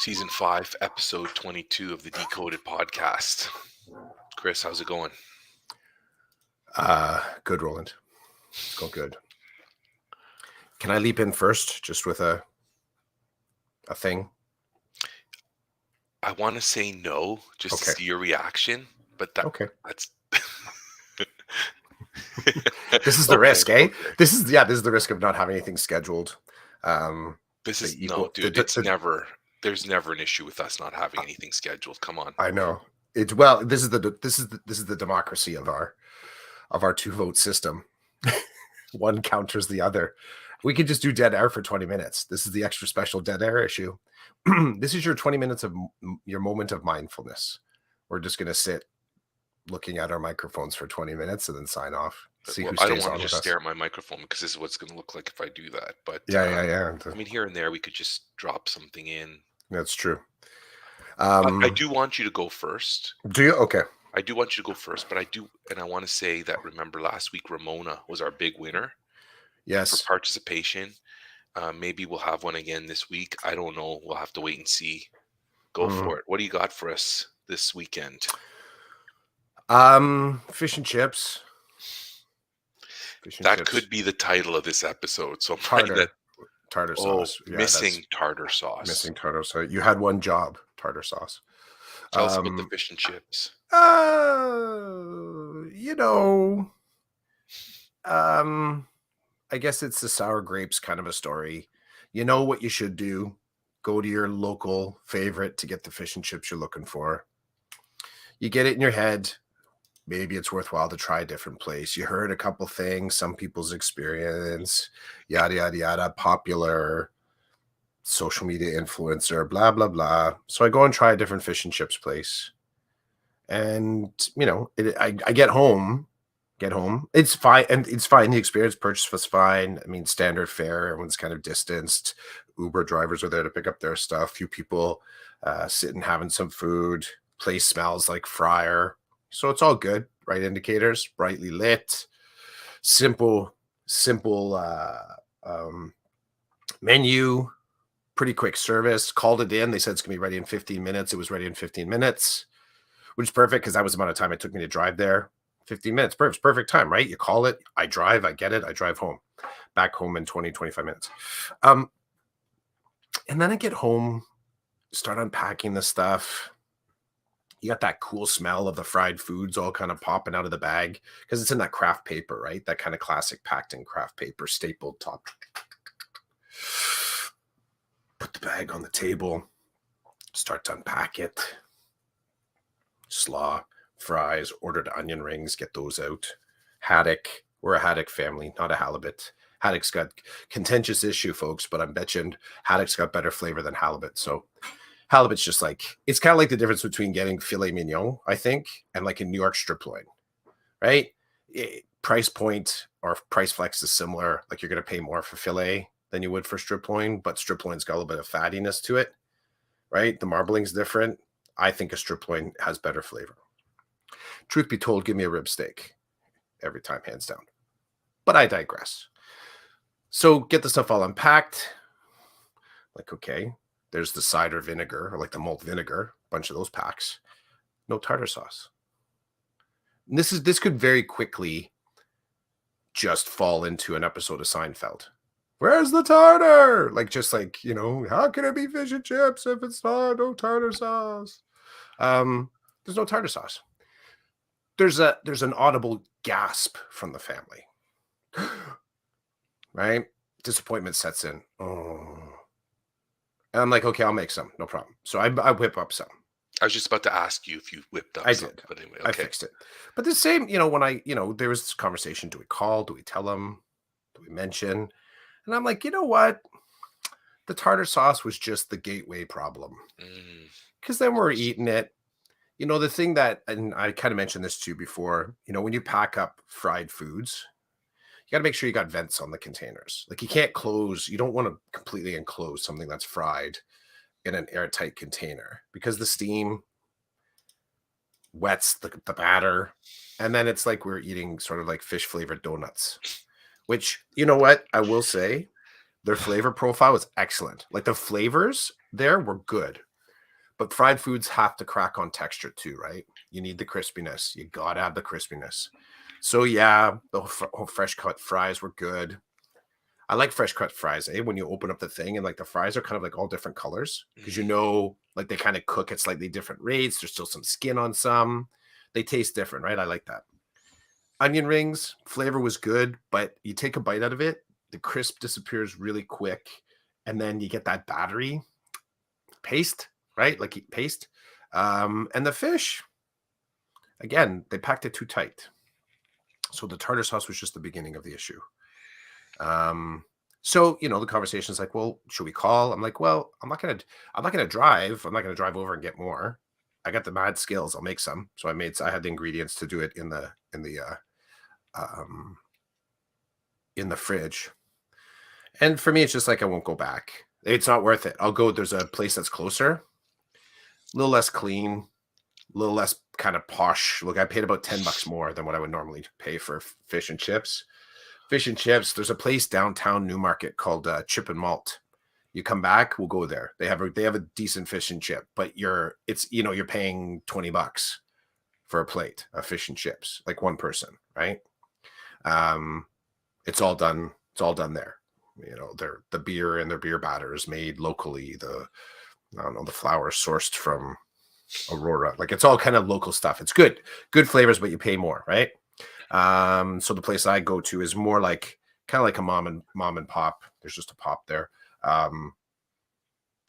Season 5, Episode 22 of the Decoded Podcast. Chris, how's it going? Good, Roland. It's going good. Can I leap in first, just with a thing? I want to say no, just to Okay. see your reaction, but Okay. that's This is the risk, eh? okay. This is the risk of not having anything scheduled. This the is equal- no, dude. There's never an issue with us not having anything scheduled. Come on. I know it's This is the democracy of our 2-vote system. One counters the other. We could just do dead air for 20 minutes. This is the extra special dead air issue. This is your 20 minutes of your moment of mindfulness. We're just going to sit looking at our microphones for 20 minutes and then sign off. See who stays on with us. I don't want to just stare at my microphone because this is what's going to look like if I do that. But yeah. I mean, here and there we could just drop something in. That's true. I do want you to go first. Do you? Okay. I do want you to go first, but I want to say that, remember last week, Ramona was our big winner. Yes. For participation. Maybe we'll have one again this week. I don't know. We'll have to wait and see. Go for it. What do you got for us this weekend? Fish and chips. That could be the title of this episode. So I'm tartar sauce. Yeah, missing tartar sauce. Missing tartar sauce. You had one job, tartar sauce. Tell us about the fish and chips. I guess it's the sour grapes kind of a story. You know what you should do. Go to your local favorite to get the fish and chips you're looking for. You get it in your head. Maybe it's worthwhile to try a different place. You heard a couple things, some people's experience, yada, yada, yada, popular social media influencer, blah, blah, blah. So I go and try a different fish and chips place. And, I get home. It's fine. And it's fine. The experience purchase was fine. I mean, standard fare. Everyone's kind of distanced. Uber drivers are there to pick up their stuff. Few people sitting having some food. Place smells like fryer. So it's all good, right? Indicators, brightly lit, simple menu, pretty quick service. Called it in. They said it's going to be ready in 15 minutes. It was ready in 15 minutes, which is perfect because that was the amount of time it took me to drive there. 15 minutes, perfect time, right? You call it, I drive, I get it, I drive home. Back home in 20, 25 minutes. And then I get home, start unpacking the stuff. You got that cool smell of the fried foods all kind of popping out of the bag because it's in that craft paper, right? That kind of classic packed in craft paper, stapled top. Put the bag on the table, start to unpack it. Slaw, fries, ordered onion rings, get those out. Haddock, we're a haddock family, not a halibut. Haddock's got contentious issue, folks, but I'm betching haddock's got better flavor than halibut. So halibut's just it's kind of like the difference between getting filet mignon, I think, and like a New York strip loin, right? Price point or price flex is similar. Like you're going to pay more for filet than you would for strip loin, but strip loin's got a little bit of fattiness to it, right? The marbling's different. I think a strip loin has better flavor. Truth be told, give me a rib steak every time, hands down. But I digress. So get the stuff all unpacked. Like, okay. There's the cider vinegar, or like the malt vinegar, a bunch of those packs. No tartar sauce. And this could very quickly just fall into an episode of Seinfeld. Where's the tartar? How can it be fish and chips if it's not no tartar sauce? There's no tartar sauce. There's an audible gasp from the family. Right? Disappointment sets in. Oh. And I'm like, okay, I'll make some. No problem. So I whip up some. I was just about to ask you if you whipped up some. Did. But anyway, okay. I fixed it. But the same, when there was this conversation, do we call? Do we tell them? Do we mention? And I'm like, you know what? The tartar sauce was just the gateway problem. Because then we're eating it. The thing that, and I kind of mentioned this to you before, when you pack up fried foods, you got to make sure you got vents on the containers. Like you can't close, you don't want to completely enclose something that's fried in an airtight container because the steam wets the batter. And then it's like we're eating sort of like fish flavored donuts, which, you know what? I will say their flavor profile is excellent. Like the flavors there were good. But fried foods have to crack on texture too, right? You need the crispiness. You gotta have the crispiness. So yeah, the fresh cut fries were good. I like fresh cut fries, eh? When you open up the thing and like the fries are kind of like all different colors because like they kind of cook at slightly different rates. There's still some skin on some. They taste different, right? I like that. Onion rings, flavor was good, but you take a bite out of it, the crisp disappears really quick, and then you get that battery paste, right? Like paste. And the fish, again, they packed it too tight. So the tartar sauce was just the beginning of the issue. So the conversation is like, well, should we call? I'm like, well, I'm not gonna drive. I'm not gonna drive over and get more. I got the mad skills. I'll make some. So I had the ingredients to do it in the fridge. And for me, it's just like I won't go back. It's not worth it. I'll go. There's a place that's closer, a little less clean, a little less kind of posh. Look, I paid about $10 more than what I would normally pay for fish and chips. Fish and chips. There's a place downtown Newmarket called Chip and Malt. You come back, we'll go there. They have a decent fish and chip, but you're paying $20 for a plate of fish and chips, like one person, right? It's all done. It's all done there. The beer and their beer batter is made locally. The flour sourced from Aurora. Like it's all kind of local stuff. It's good flavors, but you pay more, right? So the place I go to is more like kind of like a mom and pop. There's just a pop there. And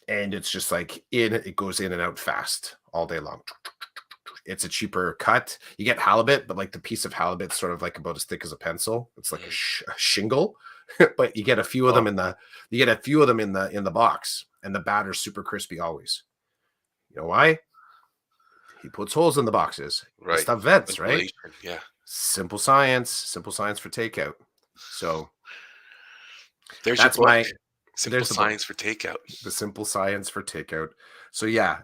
it's just like it goes in and out fast all day long. It's a cheaper cut. You get halibut, but like the piece of halibut's sort of like about as thick as a pencil. It's like a shingle, but you get a few of them in the box, and the batter's super crispy always. You know why? He puts holes in the boxes. Right. Stuff vents, right? Yeah. Simple science for takeout. So that's my Simple Science for Takeout. The Simple Science for Takeout. So yeah,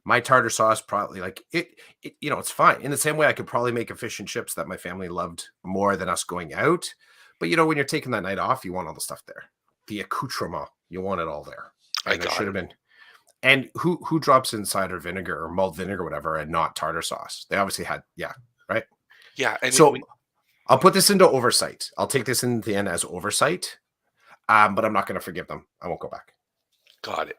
my tartar sauce probably like it. It's fine. In the same way, I could probably make a fish and chips that my family loved more than us going out. But when you're taking that night off, you want all the stuff there. The accoutrement, you want it all there. And it should have been. And who drops in cider vinegar or malt vinegar, or whatever, and not tartar sauce? They obviously had, right? Yeah. And so I'll put this into oversight. I'll take this in the end as oversight. But I'm not going to forgive them. I won't go back. Got it.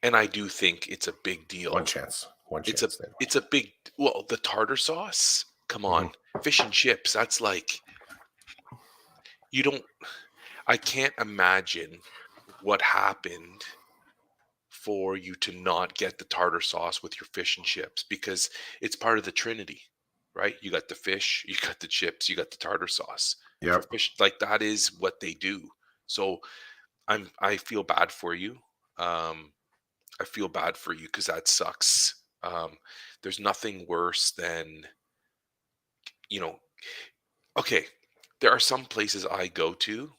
And I do think it's a big deal. One chance. It's a big. Well, the tartar sauce. Come on, fish and chips. That's like I can't imagine what happened for you to not get the tartar sauce with your fish and chips, because it's part of the Trinity, right? You got the fish, you got the chips, you got the tartar sauce. Yeah, fish, like that is what they do. So I feel bad for you. I feel bad for you because that sucks. There's nothing worse than, okay, there are some places I go to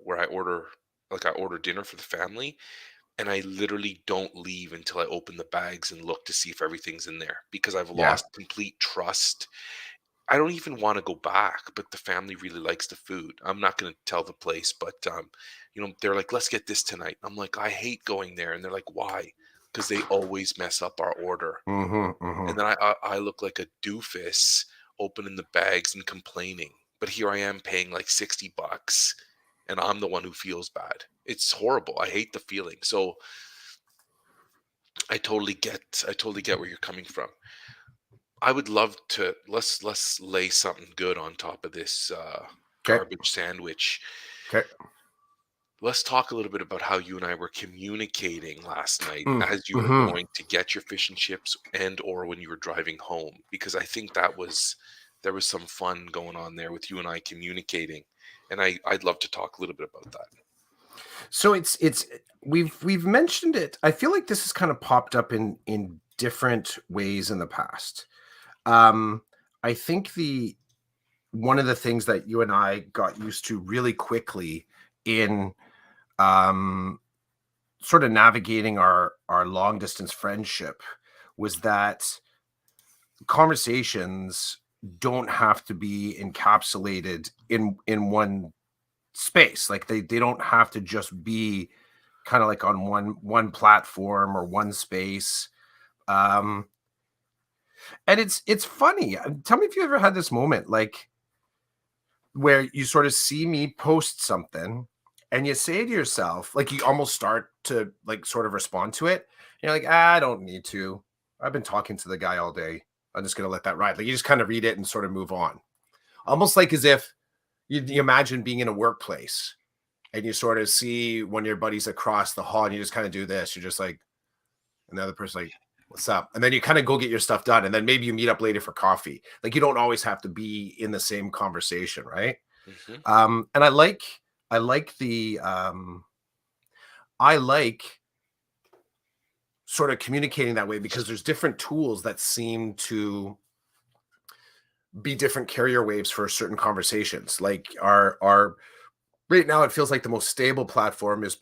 where I order dinner for the family, and I literally don't leave until I open the bags and look to see if everything's in there, because I've lost complete trust. I don't even want to go back, but the family really likes the food. I'm not going to tell the place, but they're like, let's get this tonight. I'm like, I hate going there. And they're like, why? Because they always mess up our order. And then I look like a doofus opening the bags and complaining. But here I am paying like $60, and I'm the one who feels bad. It's horrible. I hate the feeling. So I totally get where you're coming from. I would love to let's lay something good on top of this garbage sandwich. Okay. Let's talk a little bit about how you and I were communicating last night as you were going to get your fish and chips, and or when you were driving home, because I think there was some fun going on there with you and I communicating, and I'd love to talk a little bit about that. So we've mentioned it. I feel like this has kind of popped up in different ways in the past. I think one of the things that you and I got used to really quickly in sort of navigating our long distance friendship was that conversations don't have to be encapsulated in one space. Like they don't have to just be kind of like on one platform or one space. Um, and it's funny. Tell me if you ever had this moment, like where you sort of see me post something and you say to yourself, like you almost start to like sort of respond to it. And you're like, I don't need to. I've been talking to the guy all day. I'm just gonna let that ride. Like you just kind of read it and sort of move on. Almost like as if you imagine being in a workplace and you sort of see one of your buddies across the hall and you just kind of do this. You're just like, and the other person like, what's up? And then you kind of go get your stuff done. And then maybe you meet up later for coffee. Like you don't always have to be in the same conversation, right? Hmm. And I like the I like sort of communicating that way because there's different tools that seem to be different carrier waves for certain conversations. Like our right now it feels like the most stable platform is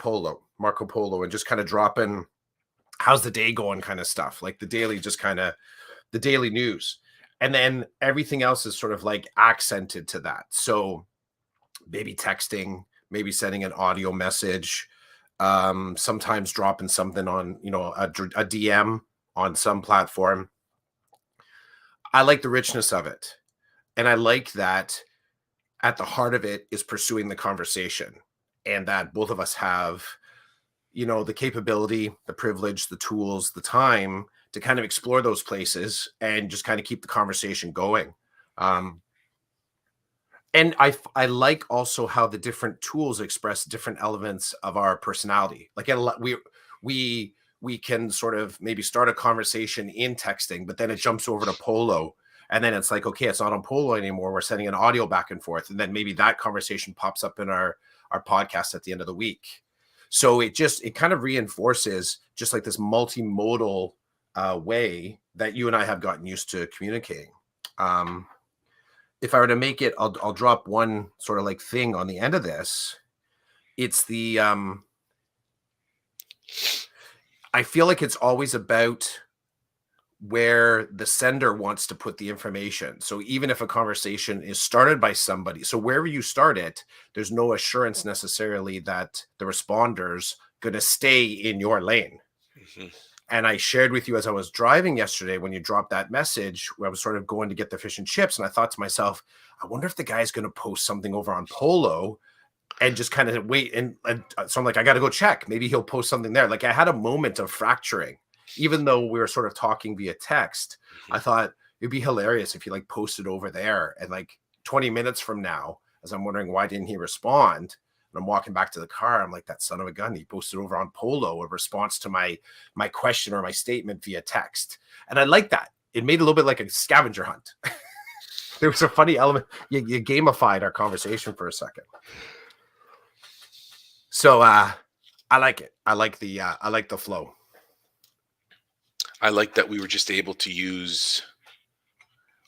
Marco Polo, and just kind of dropping how's the day going kind of stuff, like the daily, just kind of the daily news. And then everything else is sort of like accented to that. So maybe texting, maybe sending an audio message, sometimes dropping something on, a DM on some platform. I like the richness of it. And I like that at the heart of it is pursuing the conversation, and that both of us have, the capability, the privilege, the tools, the time to kind of explore those places and just kind of keep the conversation going. Um, and I like also how the different tools express different elements of our personality. Like we we can sort of maybe start a conversation in texting, but then it jumps over to Polo, and then it's like, okay, it's not on Polo anymore. We're sending an audio back and forth, and then maybe that conversation pops up in our podcast at the end of the week. So it kind of reinforces just like this multimodal way that you and I have gotten used to communicating. Um, if I were to make it, I'll drop one sort of like thing on the end of this. It's the I feel like it's always about where the sender wants to put the information. So even if a conversation is started by somebody, so wherever you start it, there's no assurance necessarily that the responder's going to stay in your lane. Hmm. And I shared with you as I was driving yesterday when you dropped that message where I was sort of going to get the fish and chips. And I thought to myself, I wonder if the guy's going to post something over on Polo and just kind of wait. And so I'm like, I got to go check. Maybe he'll post something there. Like I had a moment of fracturing, even though we were sort of talking via text. I Hmm. thought it'd be hilarious if he like posted over there and like 20 minutes from now, as I'm wondering why didn't he respond? And I'm walking back to the car. I'm like, that son of a gun. He posted over on Polo a response to my question or my statement via text. And I like that. It made a little bit like a scavenger hunt. There was a funny element. You gamified our conversation for a second. So I like it. I like the flow. I like that we were just able to use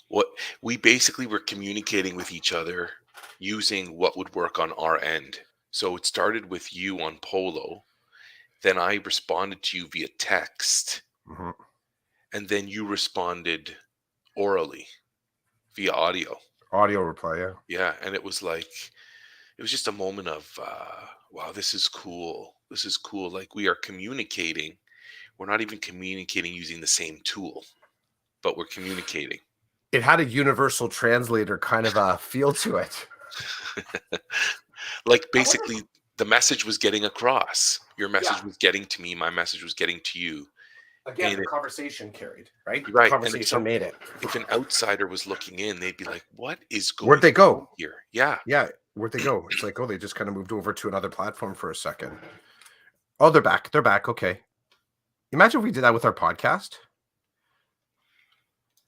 what we basically were communicating with each other using what would work on our end. So it started with you on Polo, then I responded to you via text, Mhm. and then you responded orally via audio. Audio reply, yeah. Yeah, and it was just a moment of wow, this is cool. This is cool. Like we are communicating. We're not even communicating using the same tool, but we're communicating. It had a universal translator kind of a feel to it. Like I wonder if, basically the message was getting across. Your yeah, message was getting to me, my message was getting to you. again, And the conversation carried, right? you're The right. And conversation made it. if an outsider was looking in, they'd be like, "What is Where'd going they on go? here?" Yeah. Yeah, where'd they go? It's like, oh, they just kind of moved over to another platform for a second. Oh, they're back. They're back. Okay. Imagine if we did that with our podcast.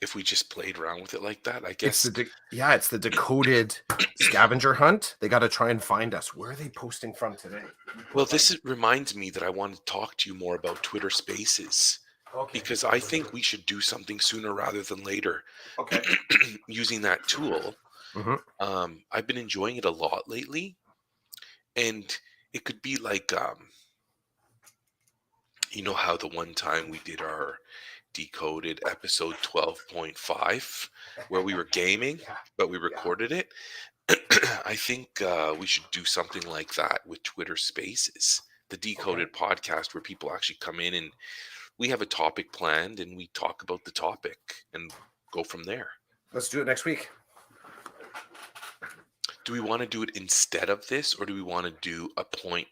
If we just played around with it like that, I It's guess. yeah, it's the decoded scavenger hunt. They got to try and find us. Where are they posting from today? Let me pull Well, up my. reminds me that I want to talk to you more about Twitter Spaces Okay, because I let's do think it. we should do something sooner rather than later Okay. using that tool. Hmm. I've been enjoying it a lot lately, and it could be like, you know, how the one time we did our decoded episode 12.5 where we were gaming, Yeah, but we yeah. recorded it. I think we should do something like that with Twitter Spaces. the Okay. Decoded podcast where people actually come in and we have a topic planned and we talk about the topic and go from there. Let's do it next week. Do we want to do it instead of this or do we want to do a point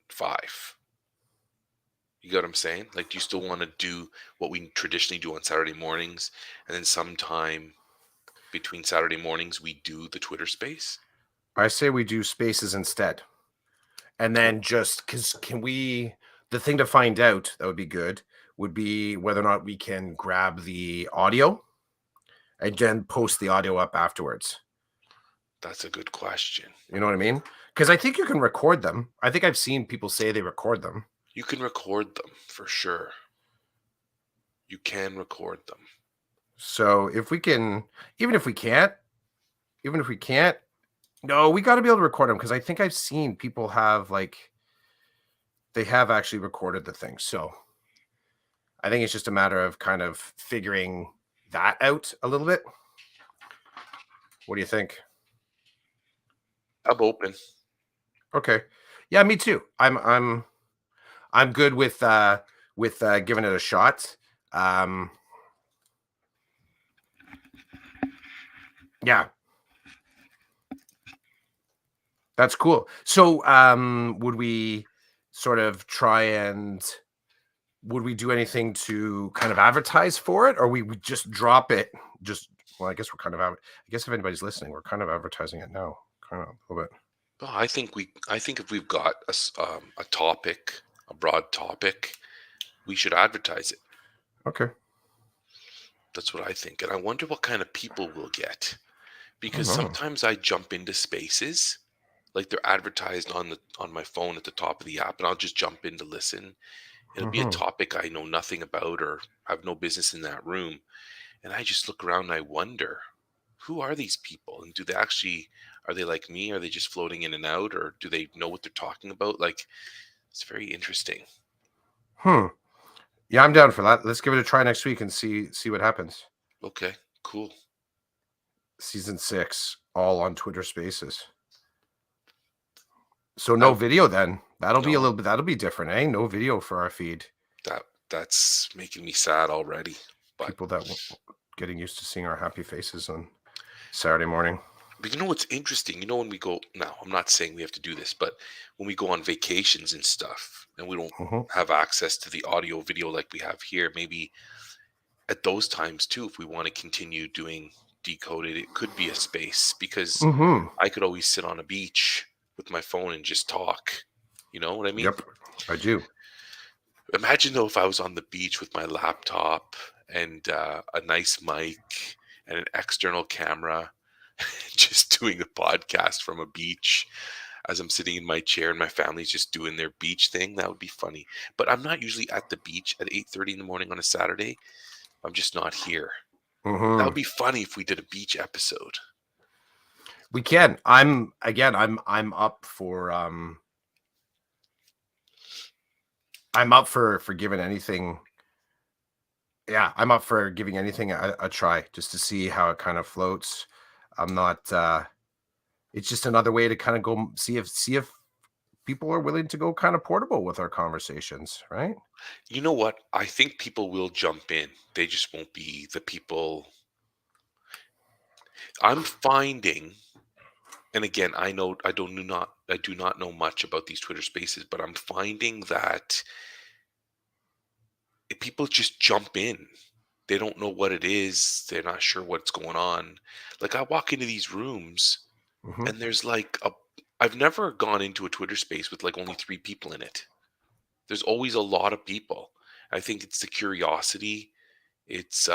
five? You get what I'm saying? Like, do you still want to do what we traditionally do on Saturday mornings and then sometime between Saturday mornings we do the Twitter space? I say we do spaces instead. And Oh, then just because can we, the thing to find out that would be good would be whether or not we can grab the audio and then post the audio up afterwards. that's a good question. You know what I mean? Because I think you can record them. I think I've seen people say they record them. You can record them for sure. You can record them. So if we can, even if we can't, even if we can't, no, we got to be able to record them because I think I've seen people have like they have actually recorded the thing. So I think it's just a matter of kind of figuring that out a little bit. What do you think? I'm open. Okay. Yeah, me too. I'm good with giving it a shot. Um yeah, that's cool. So would we sort of try and would we do anything to kind of advertise for it or we would just drop it just well, I guess we're kind of I guess if anybody's listening, we're kind of advertising it now. Kind of a little bit. Oh, I think if we've got a topic, a broad topic, we should advertise it. Okay. That's what I think. And I wonder what kind of people we'll get. I don't Because know. sometimes I jump into spaces, like they're advertised on my phone at the top of the app, and I'll just jump in to listen. It'll be a Mhm. topic I know nothing about or have no business in that room. And I just look around and I wonder, who are these people? And do they actually are they like me? Are they just floating in and out? Or do they know what they're talking about? Like, it's very interesting. Hmm. Yeah, I'm down for that. Let's give it a try next week and see what happens. Okay, cool. Season 6, all on Twitter Spaces. So I no video then. That'll be a no, little bit that'll be different, eh? No video for our feed. that's making me sad already. But People that getting used to seeing our happy faces on Saturday morning. But you know what's interesting? You know, when we go now, I'm not saying we have to do this, but when we go on vacations and stuff, and we don't Mhm. have access to the audio video like we have here, maybe at those times too, if we want to continue doing decoded, it could be a space because Mhm. I could always sit on a beach with my phone and just talk. You know what I mean? Yep. I do. Imagine though if I was on the beach with my laptop and a nice mic and an external camera, just doing a podcast from a beach as I'm sitting in my chair and my family's just doing their beach thing. That would be funny. But I'm not usually at the beach at 8:30 in the morning on a Saturday. I'm just not here. That would Mhm. be funny if we did a beach episode. We can. I'm up for I'm up for giving anything. Yeah, I'm up for giving anything a try just to see how it kind of floats. I'm not it's just another way to kind of go see if people are willing to go kind of portable with our conversations, right? You know what? I think people will jump in. They just won't be the people I'm finding. And again, I do not know much about these Twitter spaces, but I'm finding that people just jump in. They don't know what it is. They're not sure what's going on. Like I walk into these rooms Mhm. and there's like a I've never gone into a Twitter space with like only 3 people in it. There's always a lot of people. I think it's the curiosity. It's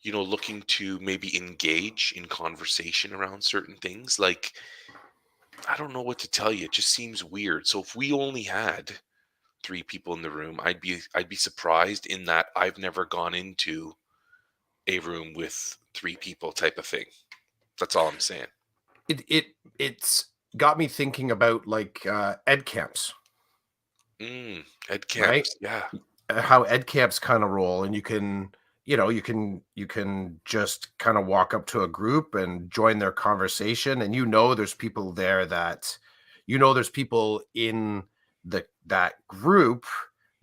looking to maybe engage in conversation around certain things. Like I don't know what to tell you. It just seems weird. So if we only had 3 people in the room, I'd be surprised in that I've never gone into a room with 3 people type of thing. That's all I'm saying. It's got me thinking about like ed camps, Ed right? camps. Yeah. How ed camps kind of roll and you can just kind of walk up to a group and join their conversation and there's people there that there's people in that group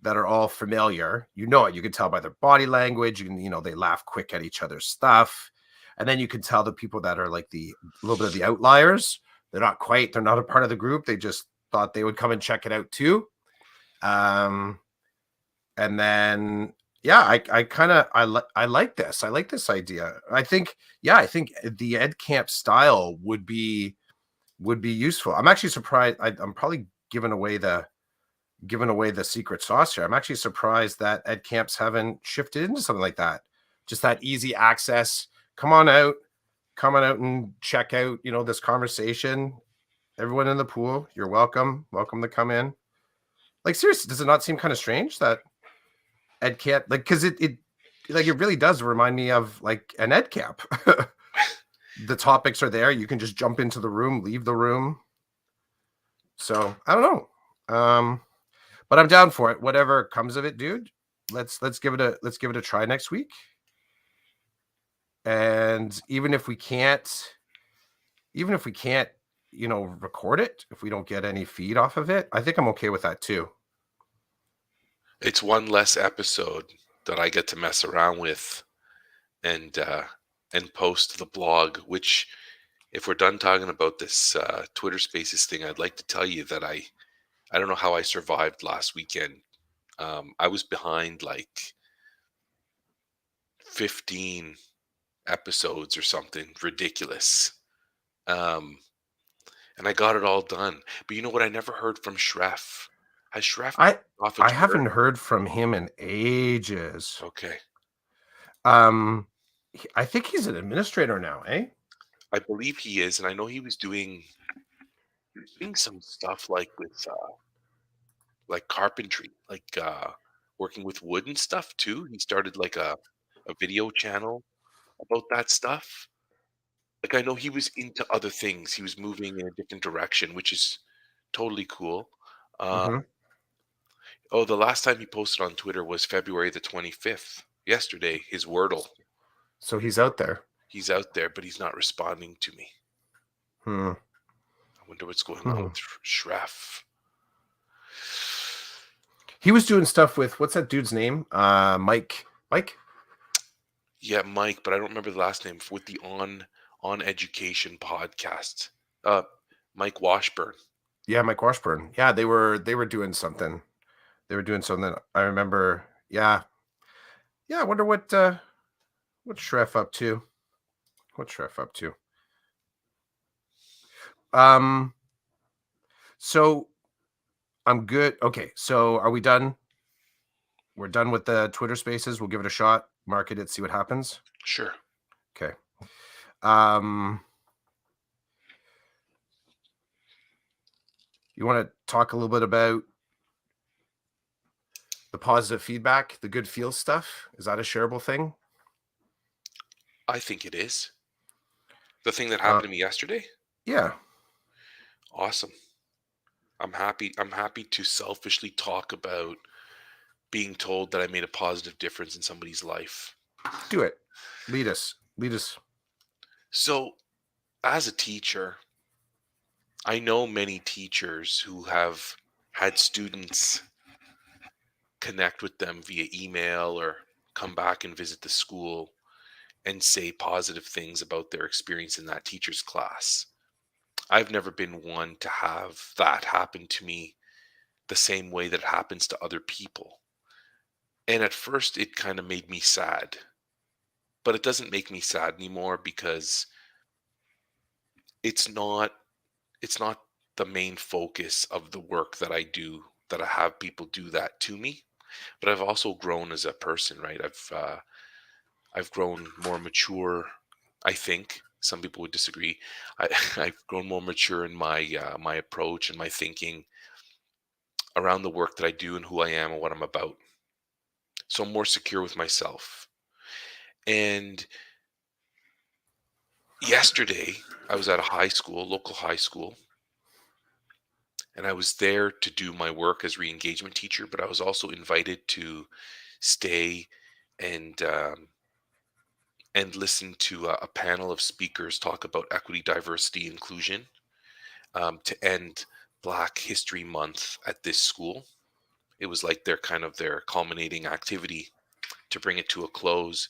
that are all familiar. You know it. You can tell by their body language. They laugh quick at each other's stuff. And then you can tell the people that are like the a little bit of the outliers. They're not a part of the group. They just thought they would come and check it out too. Um, and then yeah, I kind of I like this. I like this idea. I think the ed camp style would be useful. I'm actually surprised. I'm probably giving away the secret sauce here. I'm actually surprised that ed camps haven't shifted into something like that. Just that easy access. Come on out, come on out and check out, this conversation. Everyone in the pool, you're welcome. Welcome to come in. Like seriously, does it not seem kind of strange that ed camp, like, because it really does remind me of like an ed camp. The topics are there. You can just jump into the room, leave the room. So I don't know. But I'm down for it. Whatever comes of it, dude. Let's give it a try next week. And even if we can't, record it, if we don't get any feed off of it, I think I'm okay with that too. It's one less episode that I get to mess around with and post to the blog. Which, if we're done talking about this Twitter Spaces thing, I'd like to tell you that I don't know how I survived last weekend. I was behind like 15 episodes or something ridiculous. Um, and I got it all done. But you know what? I never heard from Shref. Has Shref I off of I Twitter? haven't heard from him in ages. Okay. Um, I think he's an administrator now, eh? I believe he is, and I know he was doing some stuff like with like carpentry, like working with wood and stuff too. He started like a video channel about that stuff. Like I know he was into other things. He was moving in a different direction, which is totally cool. Uh, Mm-hmm. oh, the last time he posted on Twitter was February the 25th. Yesterday, his Wordle. So he's out there. He's out there, but he's not responding to me. Hmm. I wonder what's going on Hmm. with Shref. He was doing stuff with what's that dude's name? Mike. Mike? Yeah, Mike, but I don't remember the last name with the on education podcast. Uh, Mike Washburn. Yeah, Mike Washburn. Yeah, they were doing something. They were doing something. I remember. Yeah. Yeah, I wonder what's Shref up to? What's Shref up to? Um, so I'm good. Okay, so are we done? We're done with the Twitter Spaces. We'll give it a shot, market it, see what happens. Sure. Okay. Um, you want to talk a little bit about the positive feedback, the good feel stuff? Is that a shareable thing? I think it is. The thing that Uh, happened to me yesterday? yeah. Awesome. I'm happy to selfishly talk about being told that I made a positive difference in somebody's life. Do it. Lead us. Lead us. So, as a teacher, I know many teachers who have had students connect with them via email or come back and visit the school and say positive things about their experience in that teacher's class. I've never been one to have that happen to me the same way that it happens to other people. And at first, it kind of made me sad, but it doesn't make me sad anymore because it's not it's not the main focus of the work that I do, that I have people do that to me. But I've also grown as a person, right? I've grown more mature. I think some people would disagree. I've grown more mature in my approach and my thinking around the work that I do and who I am and what I'm about. So I'm more secure with myself. And yesterday, I was at a high school, local high school, and I was there to do my work as re-engagement teacher. But I was also invited to stay and listen to a panel of speakers talk about equity, diversity, inclusion, to end Black History Month at this school. It was like their culminating activity to bring it to a close.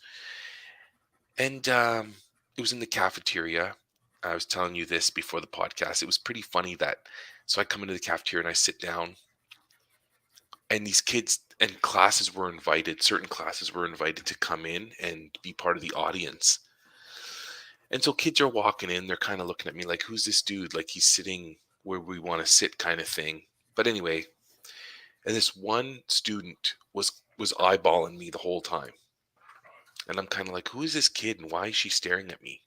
And it was in the cafeteria. I was telling you this before the podcast. It was pretty funny that so I come into the cafeteria and I sit down, and these kids and classes were invited, certain classes were invited to come in and be part of the audience. And so kids are walking in, they're kind of looking at me like, who's this dude? Like he's sitting where we want to sit kind of thing. But anyway, and this one student was eyeballing me the whole time. And I'm kind of like, who is this kid and why is she staring at me?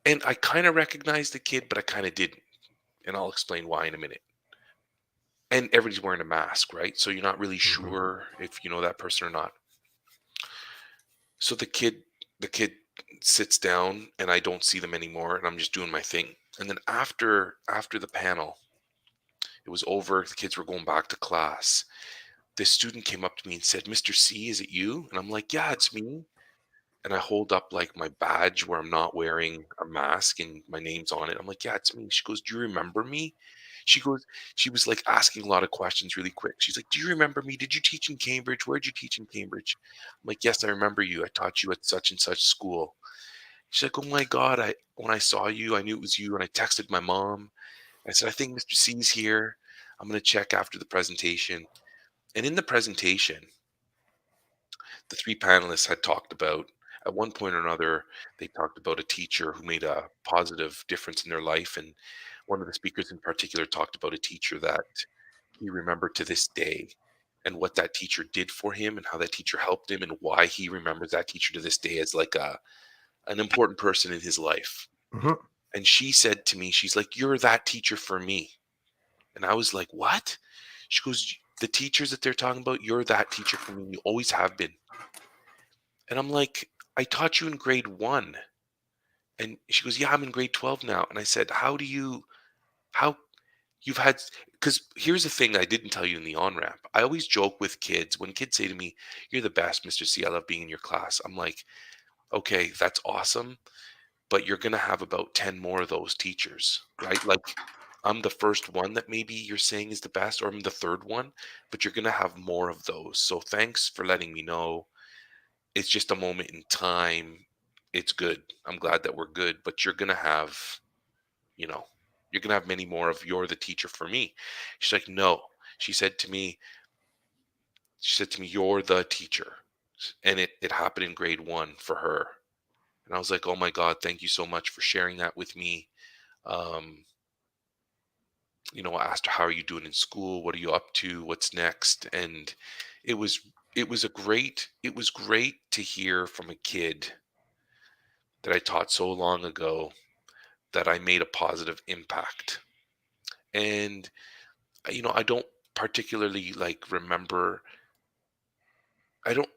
And I kind of recognized the kid, but I kind of didn't. And I'll explain why in a minute. And everybody's wearing a mask, right? So you're not really Mhm. sure if you know that person or not. So the kid sits down and I don't see them anymore and I'm just doing my thing. And then after the panel, it was over, the kids were going back to class. This student came up to me and said, "Mr. C, is it you?" And I'm like, "Yeah, it's me." And I hold up like my badge where I'm not wearing a mask and my name's on it. I'm like, "Yeah, it's me." She goes, "Do you remember me?" She goes, she was like asking a lot of questions really quick. She's like, "Do you remember me? Did you teach in Cambridge? Where'd you teach in Cambridge?" I'm like, "Yes, I remember you. I taught you at such and such school." She's like, "Oh my God, I when I saw you, I knew it was you." And I texted my mom. I said, "I think Mr. C's here. I'm gonna check after the presentation." And in the presentation, the three panelists had talked about at one point or another, they talked about a teacher who made a positive difference in their life. And one of the speakers in particular talked about a teacher that he remembered to this day and what that teacher did for him and how that teacher helped him and why he remembers that teacher to this day as like a an important person in his life. Mhm. And she said to me, she's like, "You're that teacher for me." And I was like, "What?" She goes, "The teachers that they're talking about, you're that teacher for me. You always have been." And I'm like, "I taught you in grade 1." And she goes, "Yeah, I'm in grade 12 now." And I said, how you've had, because here's the thing I didn't tell you in the on-ramp. I always joke with kids when kids say to me, "You're the best, Mr. C. I love being in your class." I'm like, "Okay, that's awesome, but you're gonna have about 10 more of those teachers, right?" Like, I'm the first one that maybe you're saying is the best, or I'm the third one, but you're gonna have more of those. So thanks for letting me know. It's just a moment in time. It's good. I'm glad that we're good, but you're gonna have, you know, you're gonna have many more of "you're the teacher for me." She's like, "No." She said to me, "You're the teacher." And it happened in grade 1 for her. And I was like, "Oh my God, thank you so much for sharing that with me." Um, I asked her, "How are you doing in school? What are you up to? What's next?" And it was it was great to hear from a kid that I taught so long ago that I made a positive impact. And I don't particularly like remember. I don't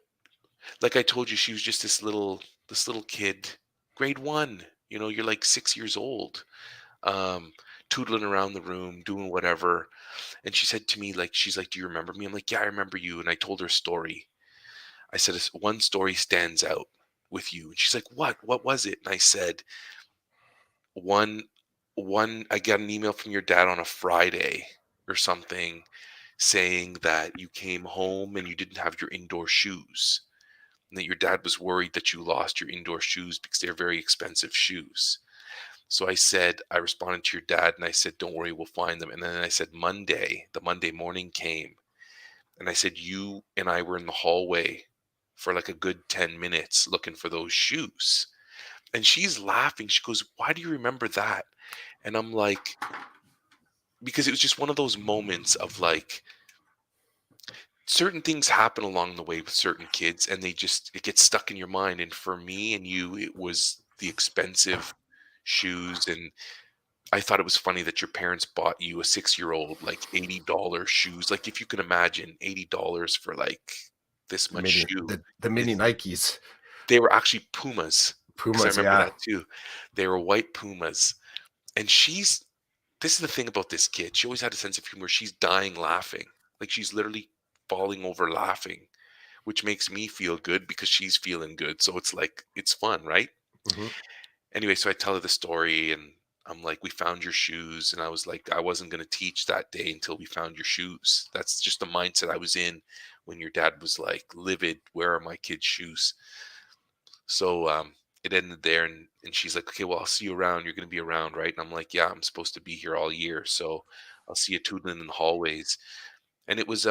like I told you she was just this little kid, grade 1. You're like 6 years old, um tootling around the room doing whatever. And she said to me, like, she's like, "Do you remember me?" I'm like, "Yeah, I remember you." And I told her a story. I said, One story stands out with you." And she's like, What was it?" And I said, one one I got an email from your dad on a Friday or something saying that you came home and you didn't have your indoor shoes, and that your dad was worried that you lost your indoor shoes because they're very expensive shoes. So I responded to your dad and I said, "Don't worry, we'll find them." And then I said, the Monday morning came, and I said, "You and I were in the hallway for like a good 10 minutes looking for those shoes." And she's laughing. She goes, "Why do you remember that?" And I'm like, because it was just one of those moments of like certain things happen along the way with certain kids and it gets stuck in your mind. And for me and you, it was the expensive shoes. And I thought it was funny that your parents bought you a 6-year old like $80 shoes. Like, if you can imagine $80 for like this The much mini shoe the mini is, Nikes, they were actually Pumas, because I Pumas, remember yeah. that too. They were white Pumas. And this is the thing about this kid. She always had a sense of humor. She's dying laughing. Like, she's literally falling over laughing, which makes me feel good because she's feeling good. So it's like, it's fun, right? Mhm. Anyway, so I tell her the story, and I'm like, "We found your shoes." And I was like, "I wasn't gonna teach that day until we found your shoes." That's just the mindset I was in when your dad was like livid, "Where are my kids' shoes?" So it ended there, and she's like, "Okay, well, I'll see you around. You're gonna be around, right?" And I'm like, "Yeah, I'm supposed to be here all year, so I'll see you tootling in the hallways." And it was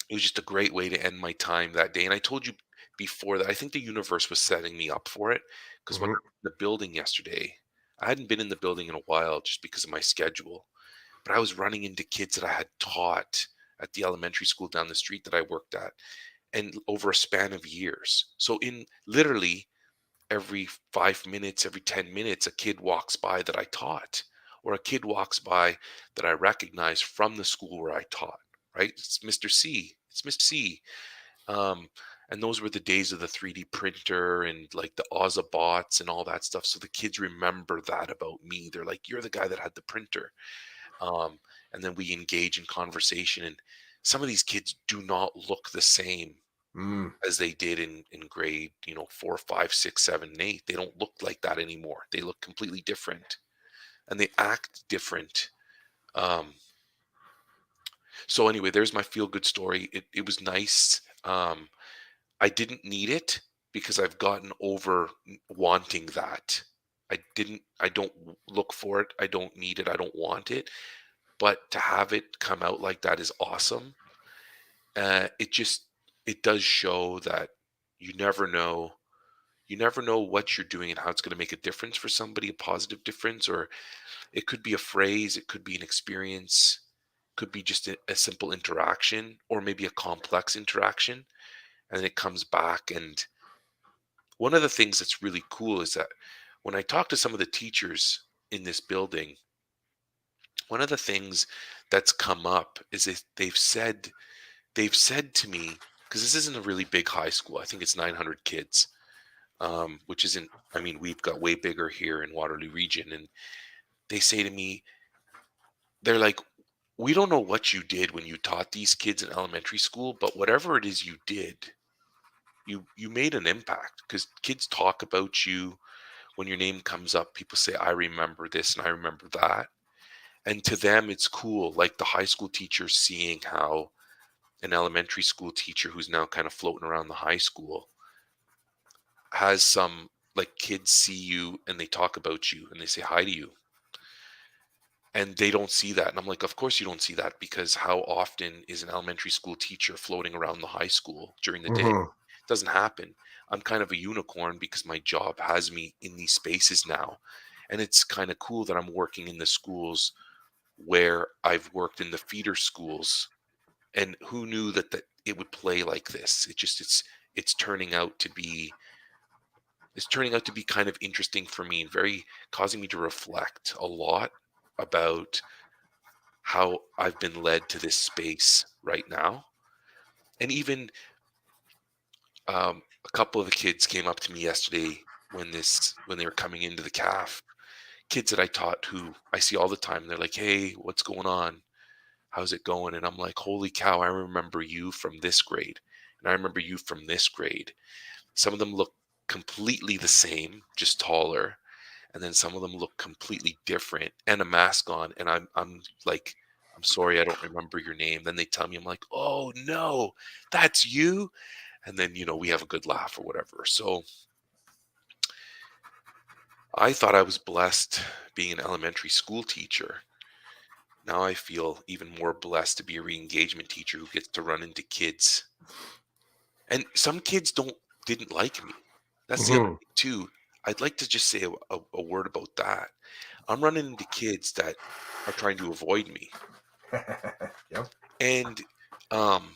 just a great way to end my time that day. And I told you before that I think the universe was setting me up for it, because when I Mhm. was in the building yesterday, I hadn't been in the building in a while just because of my schedule, but I was running into kids that I had taught at the elementary school down the street that I worked at, and over a span of years. So in literally every 5 minutes, every 10 minutes, a kid walks by that I taught, or a kid walks by that I recognize from the school where I taught, right? It's Mr. C. It's Mr. C. Um, and those were the days of the 3D printer and like the Ozabots and all that stuff. So the kids remember that about me. They're like, "You're the guy that had the printer." Um, and then we engage in conversation. And some of these kids do not look the same Mm. as they did in grade, 4, 5, 6, 7, and 8. They don't look like that anymore. They look completely different, and they act different. Um, so anyway, there's my feel good story. It was nice. I didn't need it because I've gotten over wanting that. I don't look for it. I don't need it. I don't want it. But to have it come out like that is awesome. It does show that you never know what you're doing and how it's going to make a difference for somebody, a positive difference. Or it could be a phrase, it could be an experience, could be just a simple interaction, or maybe a complex interaction, and then it comes back. And one of the things that's really cool is that when I talk to some of the teachers in this building, one of the things that's come up is they've said to me, because this isn't a really big high school, I think it's 900 kids, which isn't, I mean, we've got way bigger here in Waterloo region. And they say to me, they're like, "We don't know what you did when you taught these kids in elementary school, but whatever it is you did, you made an impact, because kids talk about you. When your name comes up, people say, 'I remember this and I remember that.'" And to them, it's cool. Like the high school teachers seeing how an elementary school teacher who's now kind of floating around the high school has some, like, kids see you and they talk about you and they say hi to you, and they don't see that. And I'm like, "Of course you don't see that, because how often is an elementary school teacher floating around the high school during the day?" Mhm. It doesn't happen. I'm kind of a unicorn because my job has me in these spaces now. And it's kind of cool that I'm working in the schools where I've worked in the feeder schools. And who knew that it would play like this? It's turning out to be kind of interesting for me, and very causing me to reflect a lot about how I've been led to this space right now. And even a couple of the kids came up to me yesterday when they were coming into the calf. Kids that I taught who I see all the time. They're like, "Hey, what's going on? How's it going?" And I'm like, "Holy cow, I remember you from this grade. And I remember you from this grade." Some of them look completely the same, just taller. And then some of them look completely different and a mask on. And I'm like, "I'm sorry, I don't remember your name." Then they tell me, I'm like, "Oh no, that's you." And then, we have a good laugh or whatever. So I thought I was blessed being an elementary school teacher. Now I feel even more blessed to be a re-engagement teacher who gets to run into kids. And some kids didn't like me. That's the other Mhm. thing too. I'd like to just say a word about that. I'm running into kids that are trying to avoid me. Yep. And um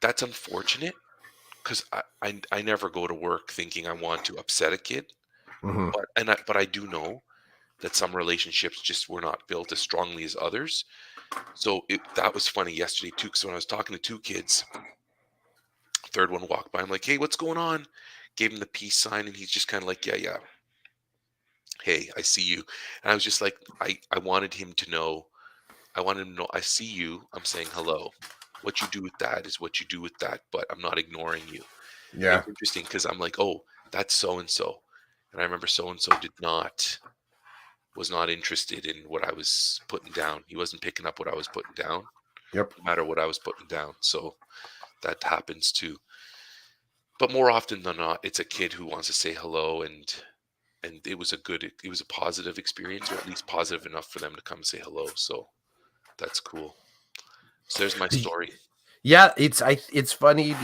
that's unfortunate, because I never go to work thinking I want to upset a kid. Mhm. But I do know that some relationships just were not built as strongly as others. So that was funny yesterday too, because when I was talking to two kids, third one walked by. I'm like, "Hey, what's going on?" Gave him the peace sign, and he's just kind of like, "Yeah, yeah. Hey, I see you." And I was just like, I wanted him to know. I wanted him to know, I see you. I'm saying hello. What you do with that is what you do with that, but I'm not ignoring you. And Yeah. it's interesting because I'm like, "Oh, that's so and so," and I remember so and so did not. was not interested in what I was putting down. He wasn't picking up what I was putting down, Yep. no matter what I was putting down. So that happens too. But more often than not, it's a kid who wants to say hello, and it was a positive experience, or at least positive enough for them to come say hello. So that's cool. So there's my story. Yeah, it's funny.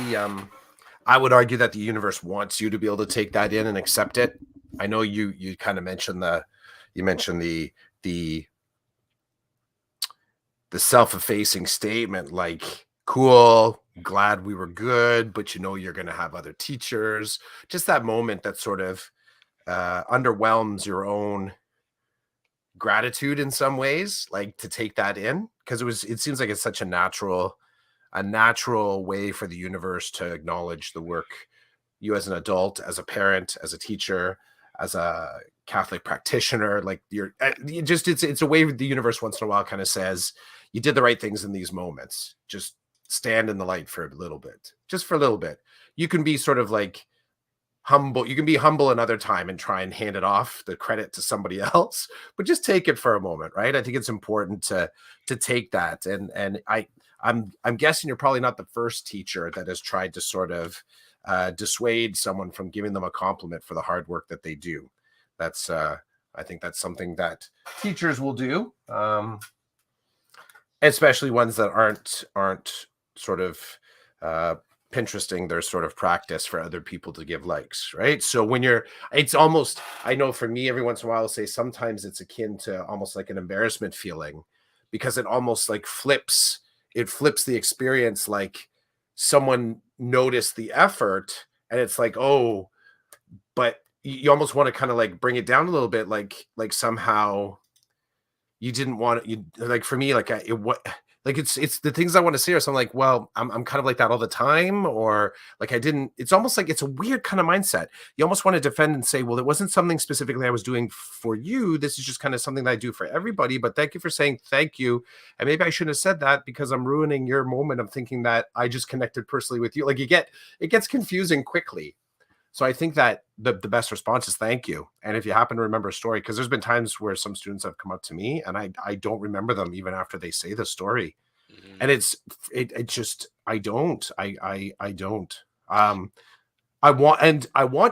I would argue that the universe wants you to be able to take that in and accept it. I know you kind of mentioned the the self-effacing statement, like, cool, glad we were good, but you're going to have other teachers. Just that moment that sort of underwhelms your own gratitude in some ways, like to take that in, because it seems like it's such a natural way for the universe to acknowledge the work you as an adult, as a parent, as a teacher, as a Catholic practitioner. Like it's a way the universe once in a while kind of says, you did the right things in these moments. Just stand in the light for a little bit, just for a little bit. You can be sort of like humble. You can be humble another time and try and hand it off the credit to somebody else, but just take it for a moment, right? I think it's important to take that. I'm guessing you're probably not the first teacher that has tried to sort of dissuade someone from giving them a compliment for the hard work that they do. That's I think that's something that teachers will do, especially ones that aren't sort of uh, Pinteresting their sort of practice for other people to give likes, right? So it's almost, I know for me, every once in a while, I'll say sometimes it's akin to almost like an embarrassment feeling, because it almost like flips the experience. Like someone noticed the effort, and it's like, oh, but you almost want to kind of like bring it down a little bit, like somehow you didn't want you like for me, like what, like it's the things I want to say, or something like, well, I'm kind of like that all the time, or like I didn't. It's almost like it's a weird kind of mindset. You almost want to defend and say, well, it wasn't something specifically I was doing for you. This is just kind of something that I do for everybody. But thank you for saying thank you. And maybe I shouldn't have said that because I'm ruining your moment of thinking that I just connected personally with you. Like it gets confusing quickly. So I think that the best response is thank you. And if you happen to remember a story, because there's been times where some students have come up to me and I don't remember them even after they say the story. Mhm. And it just I don't. Um I want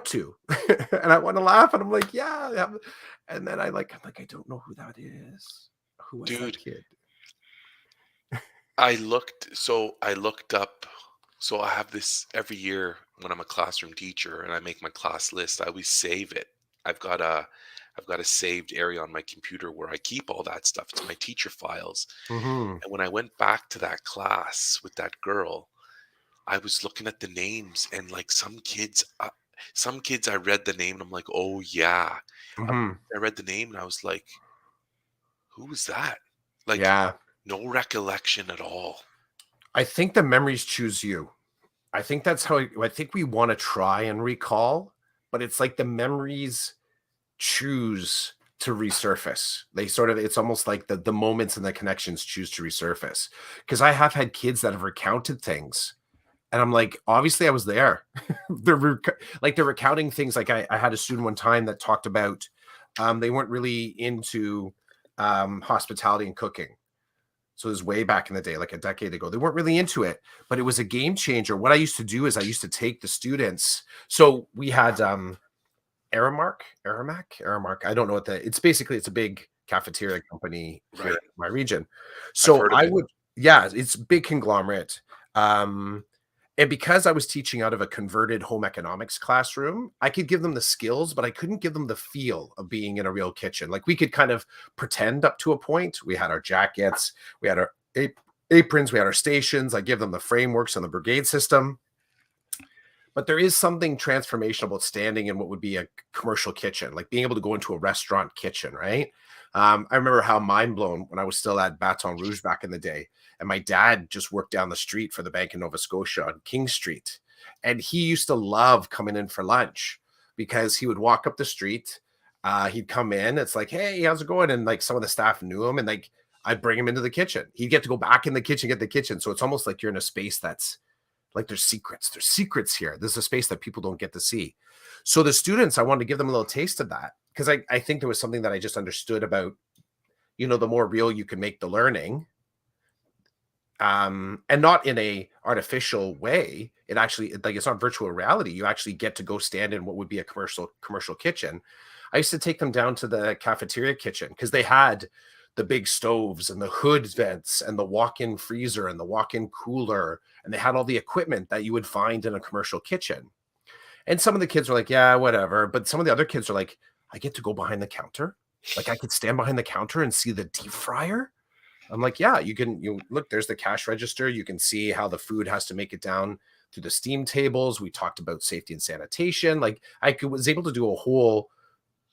to and I want to laugh, and I'm like, yeah, yeah. And then I'm like, I don't know who that is. Who was that Dude, kid? I looked up, so I have this every year when I'm a classroom teacher and I make my class list, I always save it. I've got a I've got a saved area on my computer where I keep all that stuff. It's my teacher files. Hmm. And when I went back to that class with that girl, I was looking at the names, and like some kids I read the name and I'm like, "Oh yeah." Hmm. I read the name and I was like, "Who was that?" Like Yeah. no recollection at all. I think the memories choose you. I think that's how I think we want to try and recall, but it's like the memories choose to resurface. They sort of, it's almost like the moments and the connections choose to resurface. Because I have had kids that have recounted things, and I'm like, obviously I was there. They're recounting things. Like I had a student one time that talked about they weren't really into hospitality and cooking. So it was way back in the day, like a decade ago. They weren't really into it, but it was a game changer. What I used to do is I used to take the students. So we had Aramark. I don't know what it's basically, it's a big cafeteria company here Right. in my region. I've So heard of I it. would, yeah, it's a big conglomerate. Um, and because I was teaching out of a converted home economics classroom, I could give them the skills, but I couldn't give them the feel of being in a real kitchen. Like we could kind of pretend up to a point. We had our jackets, we had our aprons, we had our stations. I give them the frameworks and the brigade system, but there is something transformational about standing in what would be a commercial kitchen, like being able to go into a restaurant kitchen, right? I remember how mind blown when I was still at Baton Rouge back in the day, and my dad just worked down the street for the Bank of Nova Scotia on King Street, and he used to love coming in for lunch because he would walk up the street, he'd come in, it's like, hey, how's it going? And like some of the staff knew him, and like I'd bring him into the kitchen. He'd get to go back in the kitchen, get the kitchen. So it's almost like you're in a space that's like there's secrets here. This is a space that people don't get to see. So the students, I wanted to give them a little taste of that because I think there was something that I just understood about, the more real you can make the learning, and not in a artificial way. It actually, like, it's not virtual reality. You actually get to go stand in what would be a commercial kitchen. I used to take them down to the cafeteria kitchen because they had the big stoves and the hood vents and the walk-in freezer and the walk-in cooler, and they had all the equipment that you would find in a commercial kitchen. And some of the kids were like, yeah, whatever. But some of the other kids are like, I get to go behind the counter. Like, I could stand behind the counter and see the deep fryer. I'm like, yeah, you look, there's the cash register. You can see how the food has to make it down through the steam tables. We talked about safety and sanitation. Like, was able to do a whole,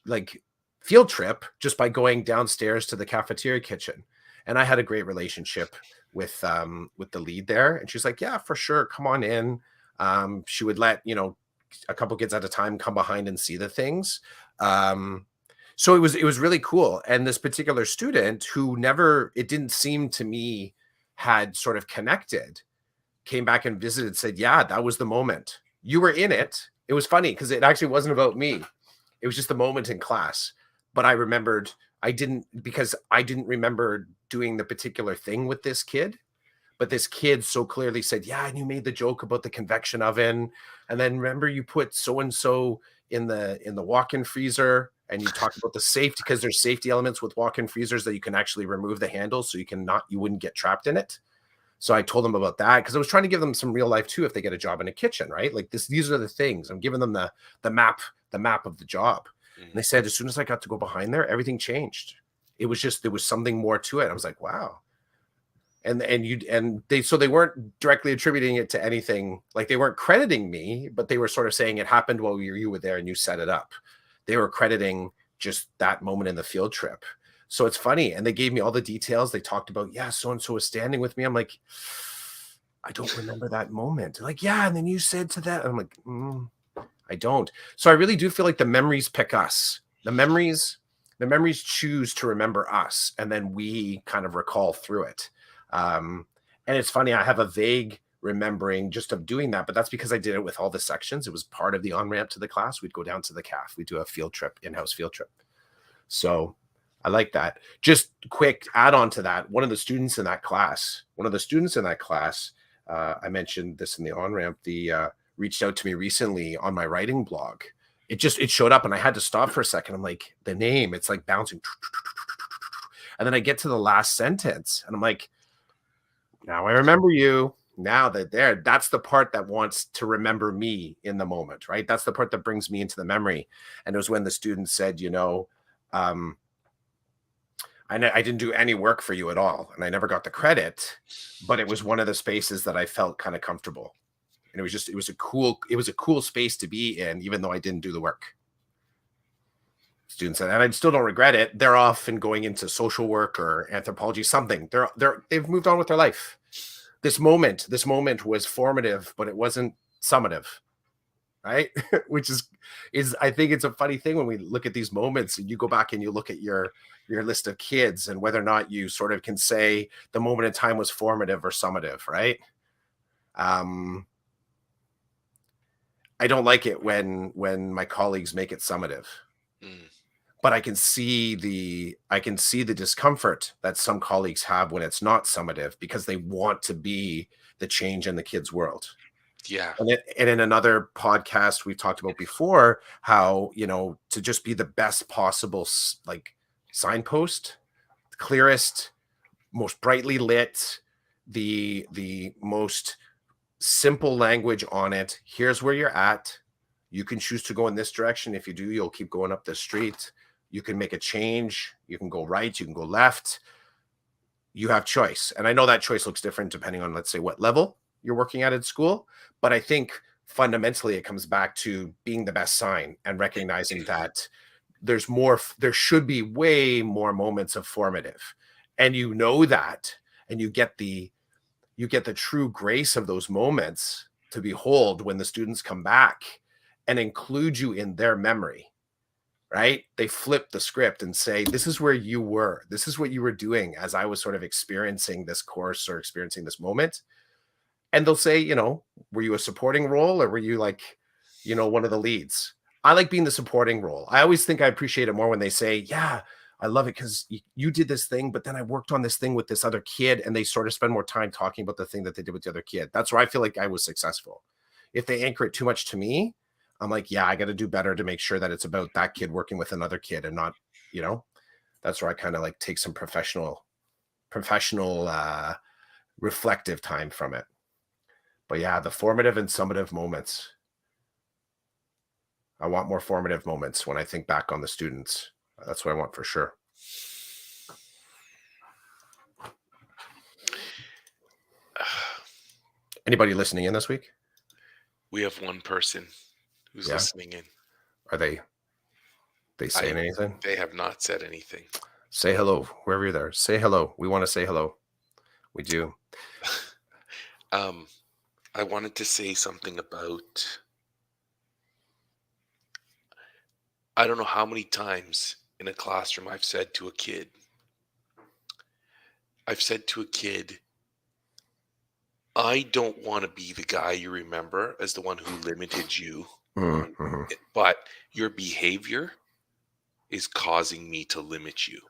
like, field trip just by going downstairs to the cafeteria kitchen. And I had a great relationship with the lead there. And she's like, yeah, for sure, come on in. She would let, a couple kids at a time come behind and see the things. So it was really cool. And this particular student who never, it didn't seem to me, had sort of connected, came back and visited, said, yeah, that was the moment. You were in it. It was funny because it actually wasn't about me. It was just the moment in class. But I remembered, because I didn't remember doing the particular thing with this kid. But this kid so clearly said, yeah, and you made the joke about the convection oven. And then remember, you put so-and-so in the walk-in freezer, and you talked about the safety, because there's safety elements with walk-in freezers that you can actually remove the handle so you wouldn't get trapped in it. So I told them about that because I was trying to give them some real life too if they get a job in a kitchen, right? Like these are the things. I'm giving them the map of the job. And they said as soon as I got to go behind there, everything changed. It was just, there was something more to it. I was like, wow. And they weren't directly attributing it to anything. Like, they weren't crediting me, but they were sort of saying it happened while you were there and you set it up. They were crediting just that moment in the field trip. So it's funny. And they gave me all the details. They talked about, yeah, so-and-so was standing with me. I'm like, I don't remember that moment. They're like, yeah. And then you said to that. I'm like, I don't. So I really do feel like the memories pick us. The memories choose to remember us. And then we kind of recall through it. And it's funny, I have a vague remembering just of doing that, but that's because I did it with all the sections. It was part of the on-ramp to the class. We'd go down to the CAF. We'd do a field trip, in-house field trip. So I like that. Just quick add on to that. One of the students in that class, I mentioned this in the on-ramp, reached out to me recently on my writing blog. It showed up and I had to stop for a second. I'm like, the name, it's like bouncing. And then I get to the last sentence and I'm like, now I remember you. Now that's the part that wants to remember me in the moment, right? That's the part that brings me into the memory. And it was when the student said, I didn't do any work for you at all, and I never got the credit, but it was one of the spaces that I felt kind of comfortable. And it was a cool space to be in, even though I didn't do the work. Students said, and I still don't regret it. They're off and going into social work or anthropology, something. They've moved on with their life. This moment was formative, but it wasn't summative, right? Which is I think it's a funny thing when we look at these moments and you go back and you look at your list of kids and whether or not you sort of can say the moment in time was formative or summative, right? I don't like it when my colleagues make it summative. But I can see the discomfort that some colleagues have when it's not summative because they want to be the change in the kids' world. Yeah. And in another podcast we talked about before, how, to just be the best possible, like, signpost, clearest, most brightly lit, the most simple language on it. Here's where you're at. You can choose to go in this direction. If you do, you'll keep going up the street. You can make a change. You can go right. You can go left. You have choice. And I know that choice looks different depending on, let's say, what level you're working at school. But I think fundamentally it comes back to being the best sign and recognizing that there should be way more moments of formative. And that, and you get the true grace of those moments to behold when the students come back and include you in their memory, right? They flip the script and say, this is where you were. This is what you were doing as I was sort of experiencing this course or experiencing this moment. And they'll say, were you a supporting role or were you, like, one of the leads? I like being the supporting role. I always think I appreciate it more when they say, "Yeah, I love it because you did this thing, but then I worked on this thing with this other kid," and they sort of spend more time talking about the thing that they did with the other kid. That's where I feel like I was successful. If they anchor it too much to me, I'm like, "Yeah, I got to do better to make sure that it's about that kid working with another kid and not, you know." That's where I kind of like take some professional reflective time from it. But yeah, the formative and summative moments. I want more formative moments when I think back on the students. That's what I want for sure. Anybody listening in this week? We have one person who's Yeah. listening in. Are they I saying anything? They have not said anything. Say hello wherever you're there. Say hello. We want to say hello. We do. Um, I wanted to say something about, I don't know how many times in a classroom I've said to a kid, I don't want to be the guy you remember as the one who limited you, Mm-hmm. but your behavior is causing me to limit you.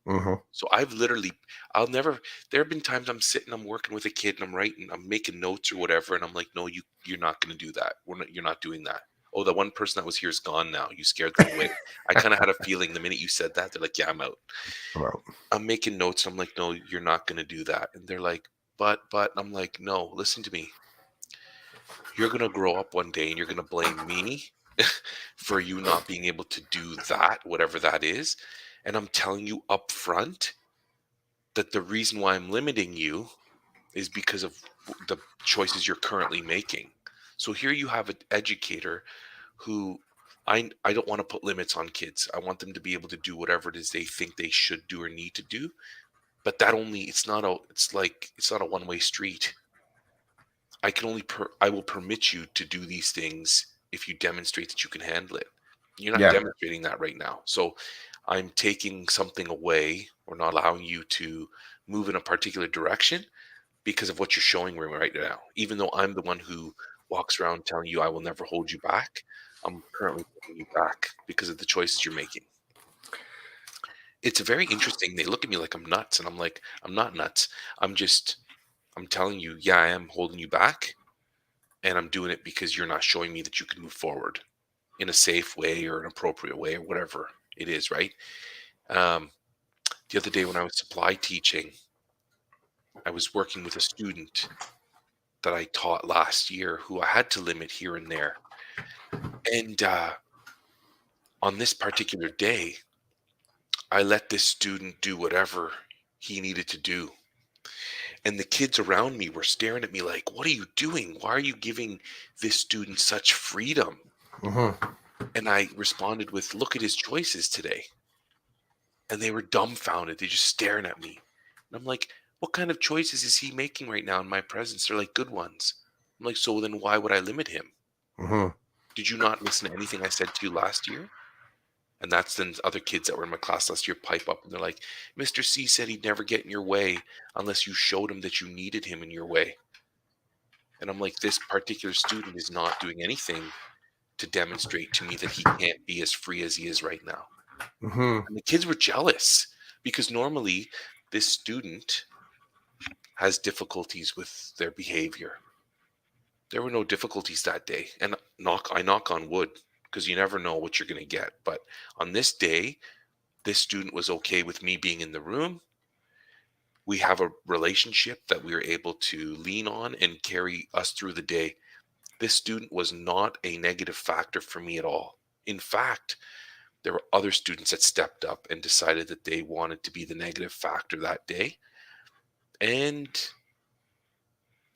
Mm-hmm. So I'll never, there have been times I'm working with a kid and I'm making notes or whatever. And I'm like, no, you're not going to do that. You're not doing that. Oh, the one person that was here is gone now. You scared them away. I kind of had a feeling the minute you said that, they're like, yeah, I'm out. Well, I'm making notes. I'm like, no, you're not going to do that. And they're like, but I'm like, no, listen to me. You're going to grow up one day and you're going to blame me for you not being able to do that, whatever that is. And I'm telling you up front that the reason why I'm limiting you is because of the choices you're currently making. So here you have an educator who, I don't want to put limits on kids. I want them to be able to do whatever it is they think they should do or need to do. But that only it's not a one-way street. I will permit you to do these things if you demonstrate that you can handle it. You're not yeah. demonstrating that right now. So I'm taking something away or not allowing you to move in a particular direction because of what you're showing me right now. Even though I'm the one who walks around telling you I will never hold you back, I'm currently holding you back because of the choices you're making. It's very interesting. They look at me like I'm nuts, and I'm like, I'm not nuts. I'm telling you, yeah, I am holding you back, and I'm doing it because you're not showing me that you can move forward in a safe way or an appropriate way or whatever it is, right? Um, the other day when I was supply teaching, I was working with a student that I taught last year who I had to limit here and there. And on this particular day, I let this student do whatever he needed to do. And the kids around me were staring at me like, what are you doing? Why are you giving this student such freedom? Mm-hmm. And I responded with, look at his choices today. And they were dumbfounded. They're just staring at me. And I'm like, what kind of choices is he making right now in my presence? They're like good ones. I'm like, so then why would I limit him? Mm-hmm. Did you not listen to anything I said to you last year? And that's then other kids that were in my class last year pipe up and they're like, Mr. C said he'd never get in your way unless you showed him that you needed him in your way. And I'm like, this particular student is not doing anything to demonstrate to me that he can't be as free as he is right now. Mm-hmm. And the kids were jealous because normally this student has difficulties with their behavior. There were no difficulties that day. And I knock on wood because you never know what you're going to get. But on this day, this student was okay with me being in the room. We have a relationship that we were able to lean on and carry us through the day. This student was not a negative factor for me at all. In fact, there were other students that stepped up and decided that they wanted to be the negative factor that day. And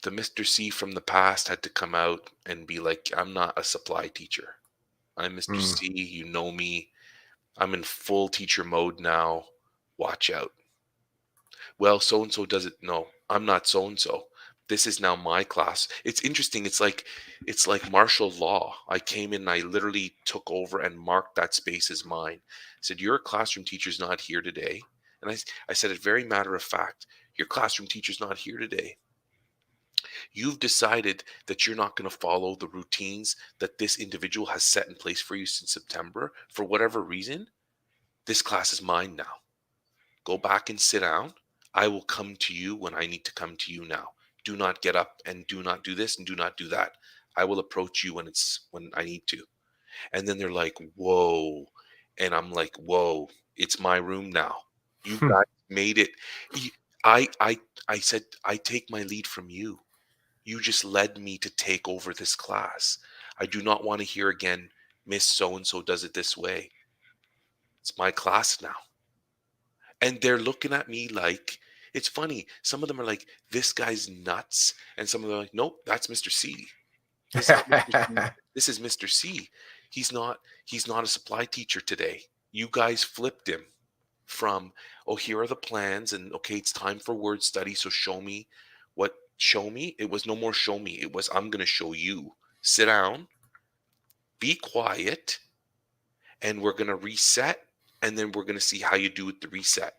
the Mr. C from the past had to come out and be like, I'm not a supply teacher. I'm Mr. Mm-hmm. C. You know me. I'm in full teacher mode now. Watch out. Well, so and so does it. No, I'm not so and so. This is now my class. It's interesting. It's like martial law. I came in and I literally took over and marked that space as mine. Said, your classroom teacher's not here today. And I said it very matter of fact. Your classroom teacher's not here today. You've decided that you're not going to follow the routines that this individual has set in place for you since September for whatever reason. This class is mine now. Go back and sit down. I will come to you when I need to come to you now. Do not get up and do not do this and do not do that. I will approach you when I need to. And then they're like, "Whoa." And I'm like, "Whoa, it's my room now. You Hmm. guys made it." Y- I said, "I take my lead from you. You just led me to take over this class. I do not want to hear again, Miss So and so does it this way. It's my class now." And they're looking at me like, it's funny. Some of them are like, "This guy's nuts." And some of them are like, "Nope, that's Mr. C. This is Mr. C. This is Mr. C. He's not he's not a supply teacher today. You guys flipped him from, oh, here are the plans, and okay, it's time for word study. So show me? It was no more show me. It was, I'm gonna show you. Sit down, be quiet, and we're gonna reset, and then we're gonna see how you do with the reset.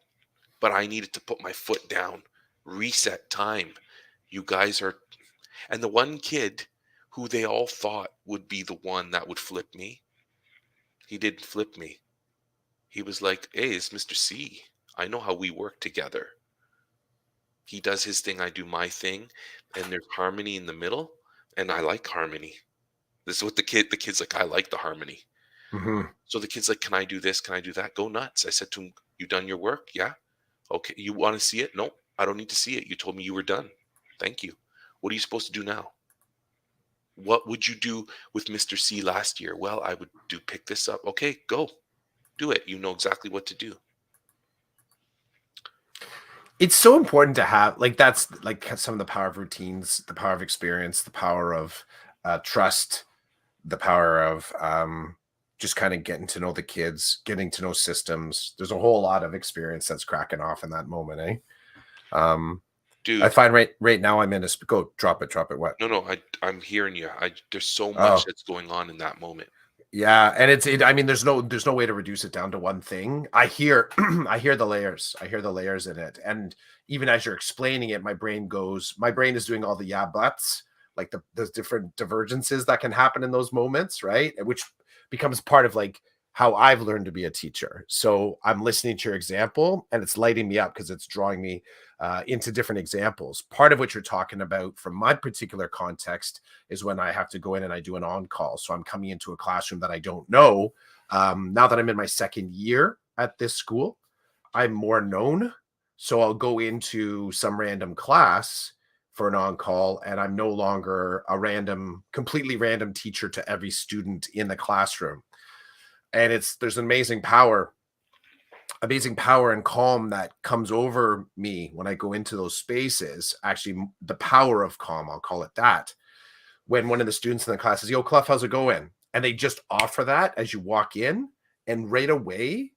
But I needed to put my foot down. Reset time. You guys are, and the one kid who they all thought would be the one that would flip me, he didn't flip me. He was like, "Hey, it's Mr. C. I know how we work together. He does his thing, I do my thing, and there's harmony in the middle, and I like harmony." This is what the kid's like, "I like the harmony." Mhm. So the kid's like, "Can I do this? Can I do that?" Go nuts. I said to him, "You done your work? Yeah. Okay. You want to see it? No, I don't need to see it. You told me you were done. Thank you. What are you supposed to do now? What would you do with Mr. C last year?" "Well, I would do pick this up." "Okay, go. Do it. You know exactly what to do." It's so important to have like that's like some of the power of routines, the power of experience, the power of trust, the power of just kind of getting to know the kids, getting to know systems. There's a whole lot of experience that's cracking off in that moment, eh? Um, I Dude, find right now I'm in a go drop it. What? no, no, I'm hearing you. There's so much Oh, that's going on in that moment. yeah, and I mean, there's no way to reduce it down to one thing. I hear I hear the layers. I hear the layers in it. And even as you're explaining it, my brain is doing all the yeah buts, like the different divergences that can happen in those moments, right? Which becomes part of like how I've learned to be a teacher. So I'm listening to your example and it's lighting me up because it's drawing me into different examples. Part of what you're talking about from my particular context is when I have to go in and I do an on call. So I'm coming into a classroom that I don't know. Now that I'm in my second year at this school, I'm more known. So I'll go into some random class for an on call, and I'm no longer a completely random teacher to every student in the classroom. And there's amazing power and calm that comes over me when I go into those spaces. Actually, the power of calm, I'll call it that, when one of the students in the class says, "Yo, Clough, how's it going?" And they just offer that as you walk in, and right away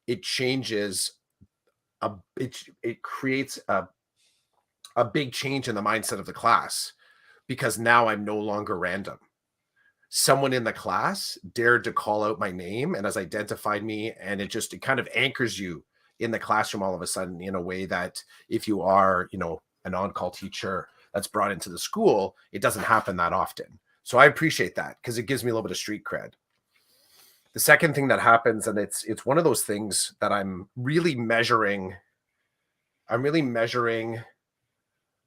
it changes it creates a big change in the mindset of the class because now I'm no longer random. Someone in the class dared to call out my name and has identified me, and it kind of anchors you in the classroom all of a sudden in a way that if you are, an on-call teacher that's brought into the school, it doesn't happen that often. So I appreciate that because it gives me a little bit of street cred. The second thing that happens, and it's one of those things that I'm really measuring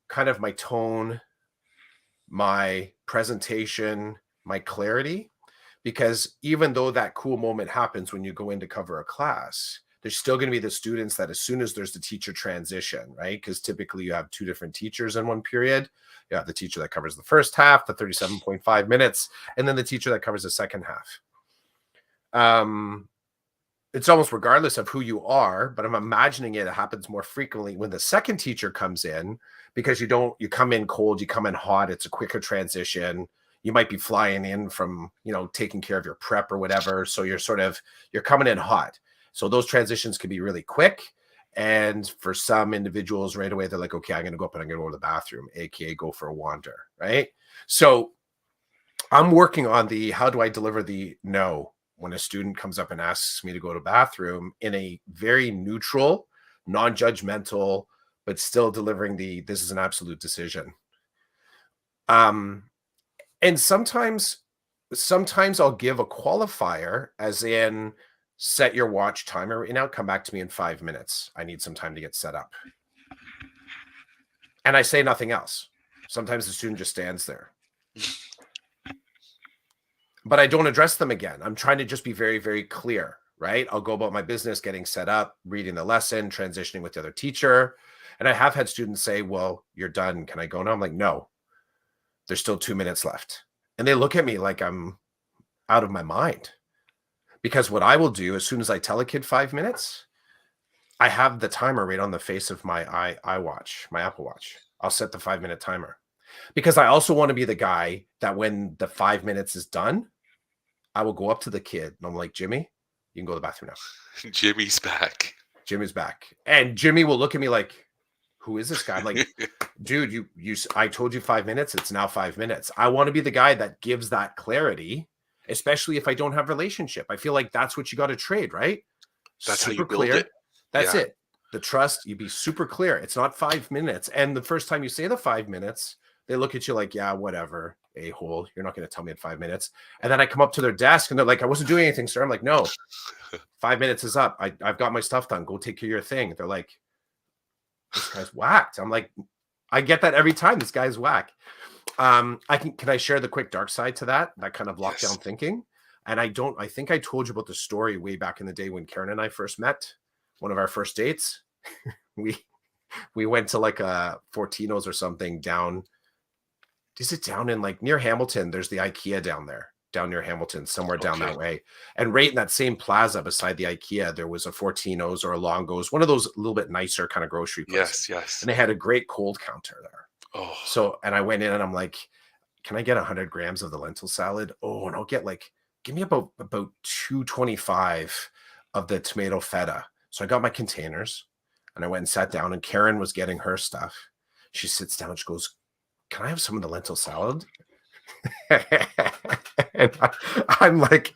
kind of my tone, my presentation, my clarity, because even though that cool moment happens when you go in to cover a class, there's still going to be the students that as soon as there's the teacher transition, right? Because typically you have two different teachers in one period. You have the teacher that covers the first half, the 37.5 minutes, and then the teacher that covers the second half. It's almost regardless of who you are, but I'm imagining it happens more frequently when the second teacher comes in because you come in cold, you come in hot, it's a quicker transition. You might be flying in from, taking care of your prep or whatever. So you're coming in hot. So those transitions can be really quick. And for some individuals right away, they're like, okay, I'm going to go up and I'm going to go to the bathroom, AKA go for a wander. Right. So I'm working on how do I deliver the no when a student comes up and asks me to go to the bathroom in a very neutral, non-judgmental, but still delivering this is an absolute decision. Um, and sometimes I'll give a qualifier as in set your watch timer right now, come back to me in 5 minutes. I need some time to get set up. And I say nothing else. Sometimes the student just stands there. But I don't address them again. I'm trying to just be very, very clear, right? I'll go about my business, getting set up, reading the lesson, transitioning with the other teacher. And I have had students say, "Well, you're done. Can I go now?" I'm like, "No, there's still 2 minutes left." And they look at me like I'm out of my mind. Because what I will do as soon as I tell a kid 5 minutes, I have the timer right on the face of my iWatch, my Apple Watch. I'll set the 5 minute timer because I also want to be the guy that when the 5 minutes is done, I will go up to the kid and I'm like, Jimmy, you can go to the bathroom now. Jimmy's back. Jimmy's back. And Jimmy will look at me like, who is this guy? I'm like, dude, I told you 5 minutes. It's now 5 minutes. I want to be the guy that gives that clarity, especially if I don't have relationship. I feel like that's what you got to trade, right? That's how you Super build it. clear. That's Yeah, it. The trust, you be super clear. It's not 5 minutes. And the first time you say the 5 minutes, they look at you like, yeah, whatever, a hole. You're not going to tell me in 5 minutes. And then I come up to their desk and they're like, I wasn't doing anything, sir. I'm like, no, 5 minutes is up. I've got my stuff done. Go take care of your thing. They're like, this guy's whacked. I'm like, I get that every time. This guy's whack. Can I share the quick dark side to that kind of yes. lockdown thinking? And I think I told you about the story way back in the day when Karen and I first met, one of our first dates. We we went to like a Fortino's or something down. Is it down in like near Hamilton? There's the IKEA down there, down near Hamilton, somewhere down Okay. that way. And right in that same plaza beside the IKEA, there was a Fortino's or a Longo's, one of those a little bit nicer kind of grocery Yes, places. yes. And they had a great cold counter there. Oh, So, and I went in and I'm like, can I get 100 grams of the lentil salad? Oh, and I'll get like, give me about 225 of the tomato feta. So I got my containers and I went and sat down and Karen was getting her stuff. She sits down and she goes, can I have some of the lentil salad? And I'm like,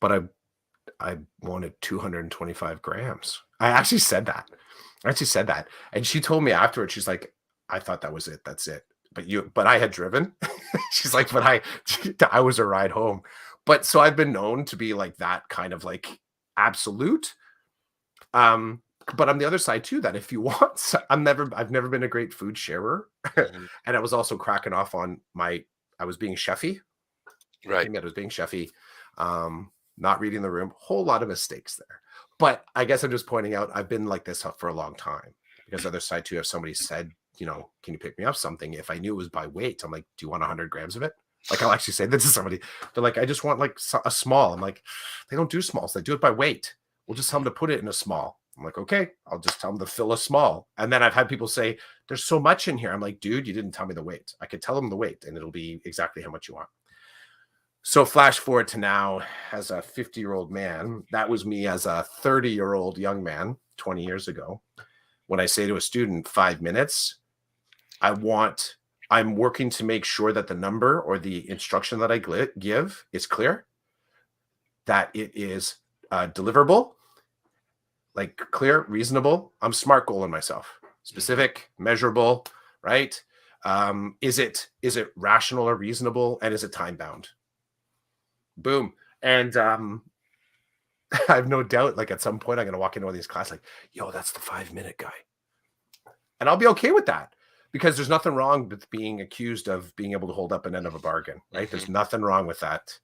but I wanted 225 grams. I actually said that. I actually said that. And she told me afterwards, she's like, I thought that was it. That's it. But I had driven. She's like, but I was a ride home. But so I've been known to be like that kind of like absolute. Um, but on the other side too, that if you want, I've never been a great food sharer. mhm. And I was also cracking off on I was being chefy. Right. Came out as being chefy, not reading the room, whole lot of mistakes there. But I guess I'm just pointing out I've been like this for a long time because the other side too, if somebody said, can you pick me up something? If I knew it was by weight, I'm like, do you want 100 grams of it? Like I'll actually say this to somebody. They're like, I just want like a small. I'm like, they don't do smalls. They do it by weight. We'll just tell them to put it in a small. I'm like, okay, I'll just tell them to fill a small. And then I've had people say, there's so much in here. I'm like, dude, you didn't tell me the weight. I could tell them the weight and it'll be exactly how much you want. So flash forward to now as a 50-year-old man, that was me as a 30-year-old young man 20 years ago. When I say to a student 5 minutes, I'm working to make sure that the number or the instruction that I give is clear, that it is deliverable, like clear, reasonable. I'm smart goaling myself, Mhm. specific, measurable, right? Is it rational or reasonable, and is it time bound? Boom. And I have no doubt, like at some point, I'm gonna walk into one of these classes, like, yo, that's the 5 minute guy, and I'll be okay with that because there's nothing wrong with being accused of being able to hold up an end of a bargain, right? Mhm. There's nothing wrong with that.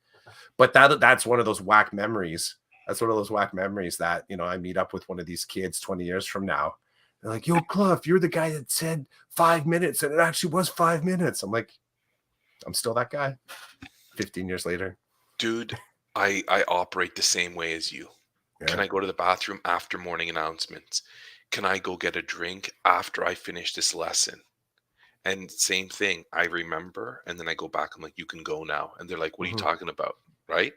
But that's one of those whack memories. That's one of those whack memories that I meet up with one of these kids 20 years from now. They're like, "Yo, Clough, you're the guy that said 5 minutes, and it actually was 5 minutes." I'm like, I'm still that guy. 15 years later. Dude, I operate the same way as you. Can Yeah. I go to the bathroom after morning announcements? Can I go get a drink after I finish this lesson? And same thing, I remember, and then I go back. I'm like, "You can go now." And they're like, "What are you Mhm. talking about?" Right?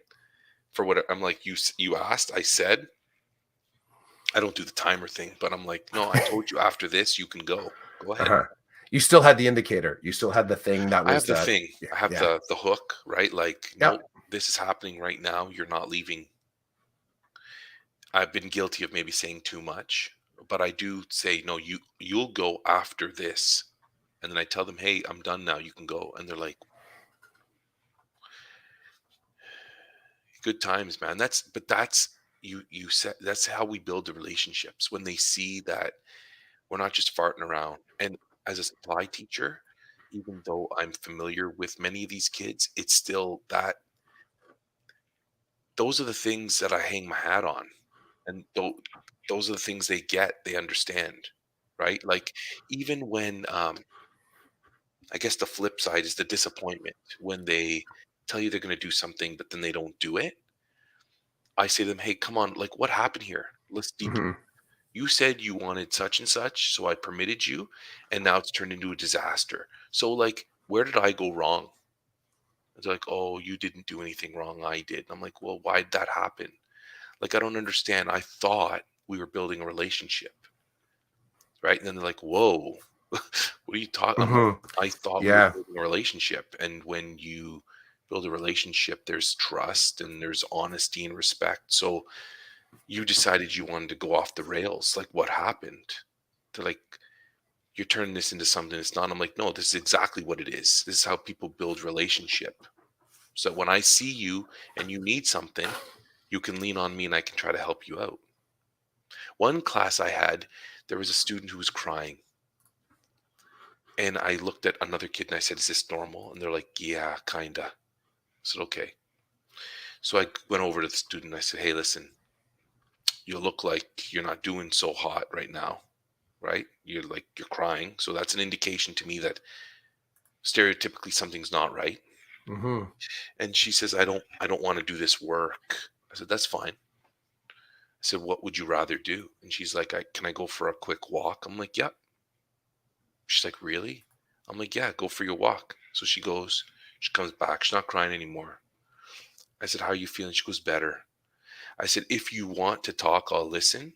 For what I'm like, you asked, I said. I don't do the timer thing, but I'm like, "No, I told you after this, you can go. Go ahead." Uh-huh. You still had the indicator. You still had the thing that I was have the the thing. yeah, I have yeah. the hook, right? Like, Yeah. "Nope, this is happening right now. You're not leaving." I've been guilty of maybe saying too much, but I do say, "No, you'll go after this." And then I tell them, hey, I'm done now. You can go. And they're like, good times, man. You said that's how we build the relationships when they see that we're not just farting around. And as a supply teacher, even though I'm familiar with many of these kids, it's still that those are the things that I hang my hat on. And those are the things they get, they understand, right? Like even when I guess the flip side is the disappointment when they tell you they're going to do something, but then they don't do it. I say to them, hey, come on, like what happened here? Let's deep. Hmm. You said you wanted such and such, so I permitted you, and now it's turned into a disaster. So, like, where did I go wrong? It's like, oh, you didn't do anything wrong. I did. And I'm like, well, why'd that happen? Like, I don't understand. I thought we were building a relationship, right? And then they're like, whoa, what are you talking? I'm like, Hmm. I thought we were Yeah. building a relationship. And when you build a relationship, there's trust and there's honesty and respect. So you decided you wanted to go off the rails. Like, what happened? They're like, you're turning this into something it's not. I'm like, no, this is exactly what it is. This is how people build relationship. So when I see you and you need something, you can lean on me and I can try to help you out. One class I had, there was a student who was crying. And I looked at another kid and I said, is this normal? And they're like, yeah, kinda. I said, okay. So I went over to the student and I said, hey, listen, you look like you're not doing so hot right now, right? You're crying. So that's an indication to me that stereotypically something's not right. Hmm. And she says, I don't want to do this work. I said, that's fine. I said, what would you rather do? And she's like, can I go for a quick walk? I'm like, yep. She's like, really? I'm like, yeah, go for your walk. So she goes, she comes back. She's not crying anymore. I said, how are you feeling? She goes, better. I said, if you want to talk, I'll listen.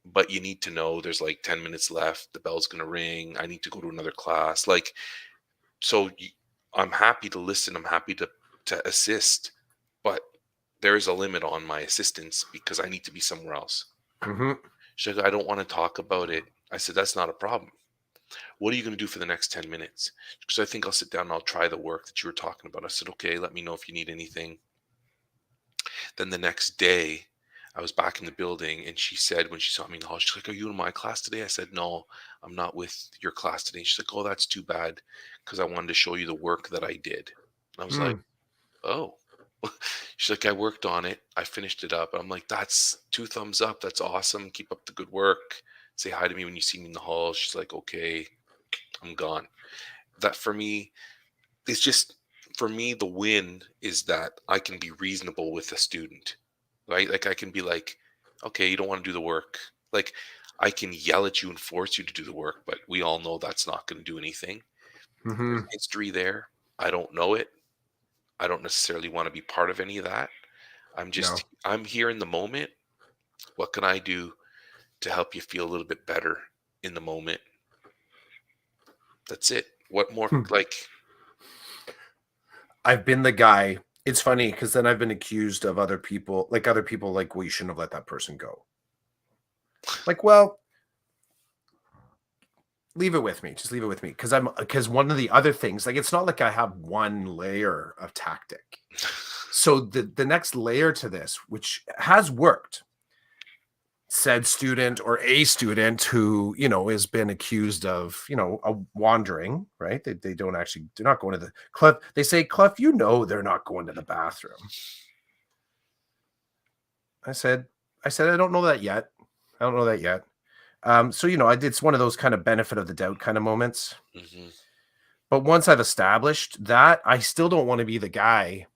But you need to know there's like 10 minutes left. The bell's going to ring. I need to go to another class. Like, so I'm happy to listen. I'm happy to assist. But there is a limit on my assistance because I need to be somewhere else. Hmm. She's like, I don't want to talk about it. I said, that's not a problem. What are you going to do for the next 10 minutes? Because I think I'll sit down and I'll try the work that you were talking about. I said, okay, let me know if you need anything. Then the next day, I was back in the building and she said, when she saw me in the hall, she's like, are you in my class today? I said, no, I'm not with your class today. She's like, oh, that's too bad because I wanted to show you the work that I did. And I was like, Mm. oh. She's like, I worked on it. I finished it up. And I'm like, that's two thumbs up. That's awesome. Keep up the good work. Say hi to me when you see me in the hall. She's like, okay, I'm gone. That for me, it's just for me, the win is that I can be reasonable with a student, right? Like I can be like, okay, you don't want to do the work. Like I can yell at you and force you to do the work, but we all know that's not going to do anything. There's Hmm. history there. I don't know it. I don't necessarily want to be part of any of that. No. I'm here in the moment. What can I do to help you feel a little bit better in the moment? That's it. What more Hmm. like I've been the guy. It's funny because then I've been accused of other people like, well, you shouldn't have let that person go. Like, well, leave it with me. Just leave it with me. Because one of the other things, like, it's not like I have one layer of tactic. So the next layer to this, which has worked, said student or a student who has been accused of a wandering, right? They don't actually, they're not going to the Clef. They say, Clef, they're not going to the bathroom. I said I don't know that yet. I don't know that yet. So it's one of those kind of benefit of the doubt kind of moments. mhm, But once I've established that, I still don't want to be the guy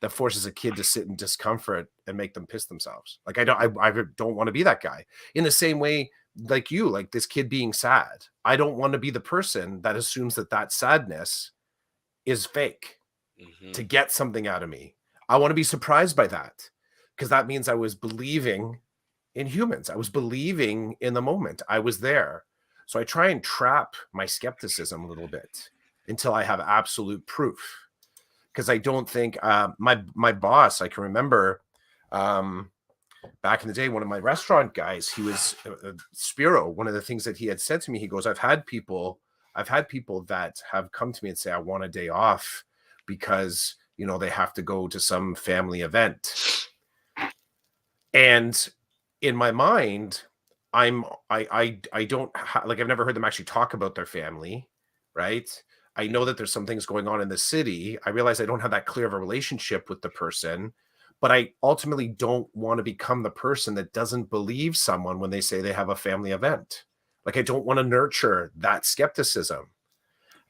that forces a kid to sit in discomfort and make them piss themselves. Like I don't want to be that guy. In the same way, like this kid being sad, I don't want to be the person that assumes that sadness is fake mhm, to get something out of me. I want to be surprised by that because that means I was believing in humans. I was believing in the moment. I was there. So I try and trap my skepticism a little bit until I have absolute proof. Because I don't think my boss, I can remember um, back in the day, one of my restaurant guys, he was Spiro. One of the things that he had said to me, he goes, I've had people that have come to me and say, I want a day off because, they have to go to some family event. And in my mind, I don't like, I've never heard them actually talk about their family, right? I know that there's some things going on in the city. I realize I don't have that clear of a relationship with the person, but I ultimately don't want to become the person that doesn't believe someone when they say they have a family event. Like, I don't want to nurture that skepticism.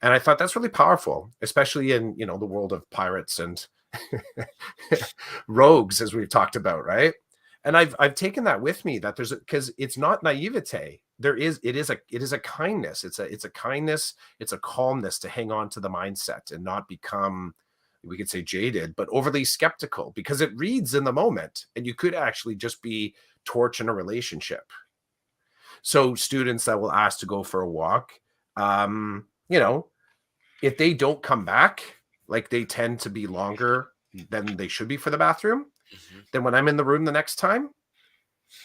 And I thought that's really powerful, especially in, the world of pirates and rogues, as we've talked about, right? And I've taken that with me, that there's, because it's not naivete. It is a kindness. It's a kindness, it's a calmness to hang on to the mindset and not become, we could say, jaded, but overly skeptical, because it reads in the moment and you could actually just be torch in a relationship. So students that will ask to go for a walk, if they don't come back, like, they tend to be longer than they should be for the bathroom, Mhm. then when I'm in the room the next time,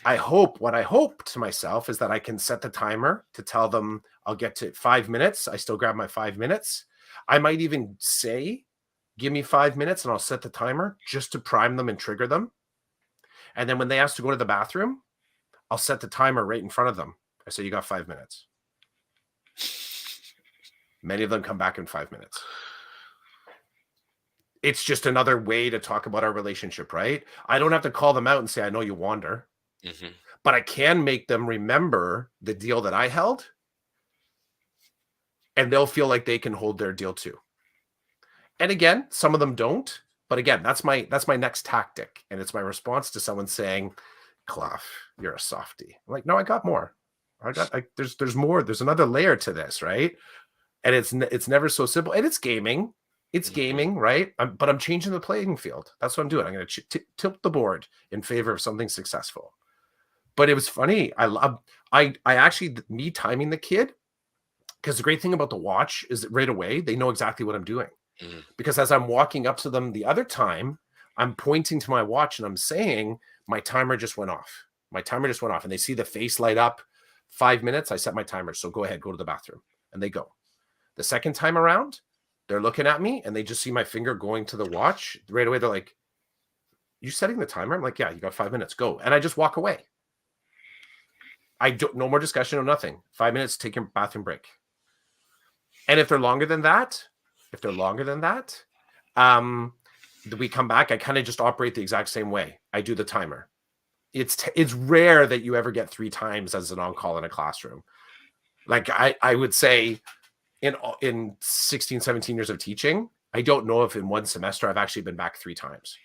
what I hope to myself is that I can set the timer to tell them I'll get to 5 minutes. I still grab my 5 minutes. I might even say, give me 5 minutes, and I'll set the timer just to prime them and trigger them. And then when they ask to go to the bathroom, I'll set the timer right in front of them. I say, you got 5 minutes. Many of them come back in 5 minutes. It's just another way to talk about our relationship, right? I don't have to call them out and say, I know you wander, Mhm. but I can make them remember the deal that I held, and they'll feel like they can hold their deal too. And again, some of them don't, but again, that's my next tactic. And it's my response to someone saying, Clough, you're a softie. I'm like, no, I got more. There's more. There's another layer to this, right? And it's never so simple. And it's gaming. It's Mhm. gaming, right? But I'm changing the playing field. That's what I'm doing. I'm going to tilt the board in favor of something successful. But it was funny. I actually, me timing the kid, because the great thing about the watch is that right away they know exactly what I'm doing. Mm. Because as I'm walking up to them the other time, I'm pointing to my watch and I'm saying, my timer just went off. My timer just went off. And they see the face light up. 5 minutes, I set my timer. So go ahead, go to the bathroom. And they go. The second time around, they're looking at me and they just see my finger going to the watch. Right away, they're like, you setting the timer? I'm like, yeah, you got 5 minutes, go. And I just walk away. I don't, no more discussion, no nothing. 5 minutes, take your bathroom break. And if they're longer than that, um, we come back, I kind of just operate the exact same way. I do the timer. It's rare that you ever get 3 times as an on-call in a classroom. Like, I would say in 16, 17 years of teaching, I don't know if in one semester I've actually been back 3 times.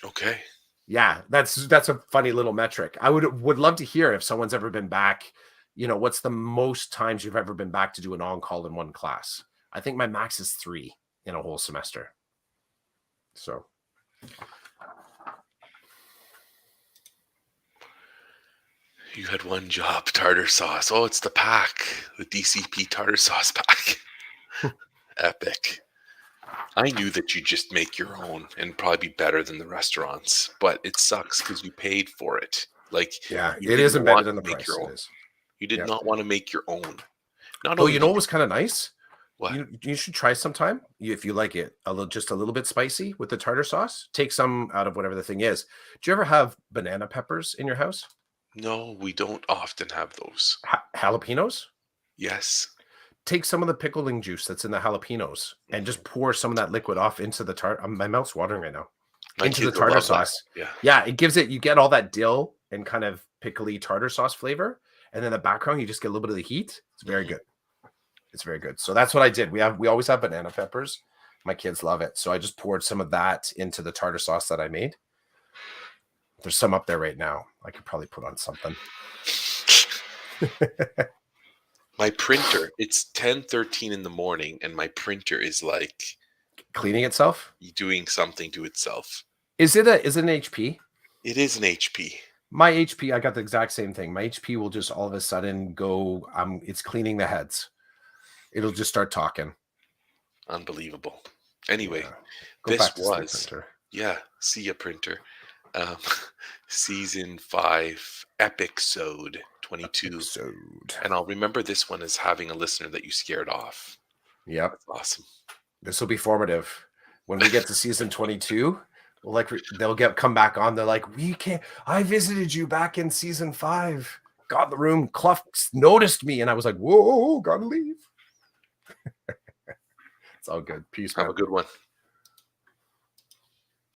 Okay. Yeah, that's a funny little metric. I would love to hear if someone's ever been back. What's the most times you've ever been back to do an on-call in one class? I think my max is 3 in a whole semester. So You had one job, tartar sauce. Oh, it's the pack, the DCP tartar sauce pack. Epic. I knew that you just make your own and probably be better than the restaurants, but it sucks because you paid for it. Like, yeah, you it didn't is embedded want in to the make your price. It own. is. You did Yeah. not want to make your own. Not Though, only what did was kind of nice? what? You should try sometime, if you like it just a little bit spicy with the tartar sauce. Take some out of whatever the thing is. Do you ever have banana peppers in your house? No, we don't often have those. Jalapenos? Yes. Take some of the pickling juice that's in the jalapenos and Mhm. just pour some of that liquid off into the tart. My mouth's watering right now. My Into the kids will tartar love that. sauce. Yeah. Yeah, you get all that dill and kind of pickly tartar sauce flavor, and then the background you just get a little bit of the heat. It's very Mhm. good. It's very good. So that's what I did. We always have banana peppers. My kids love it. So I just poured some of that into the tartar sauce that I made. There's some up there right now. I could probably put on something. My printer, it's 10:13 in the morning and my printer is like Cleaning itself. doing something to itself. Is it an HP? It is an HP. My HP, I got the exact same thing. My HP will just all of a sudden go, it's cleaning the heads. It'll just start talking. Unbelievable. Anyway, Yeah. Go this back to sleep, was, printer. yeah, see ya printer. Um, season 5, episode 22, episode. and I'll remember this one as having a listener that you scared off. Yep. That's awesome. This will be formative. When we get to season 22, well, like they'll come back on. They're like, we can't. I visited you back in season 5. Got in the room. Clough noticed me, and I was like, whoa, gotta leave. It's all good. Peace, Have man. a good one.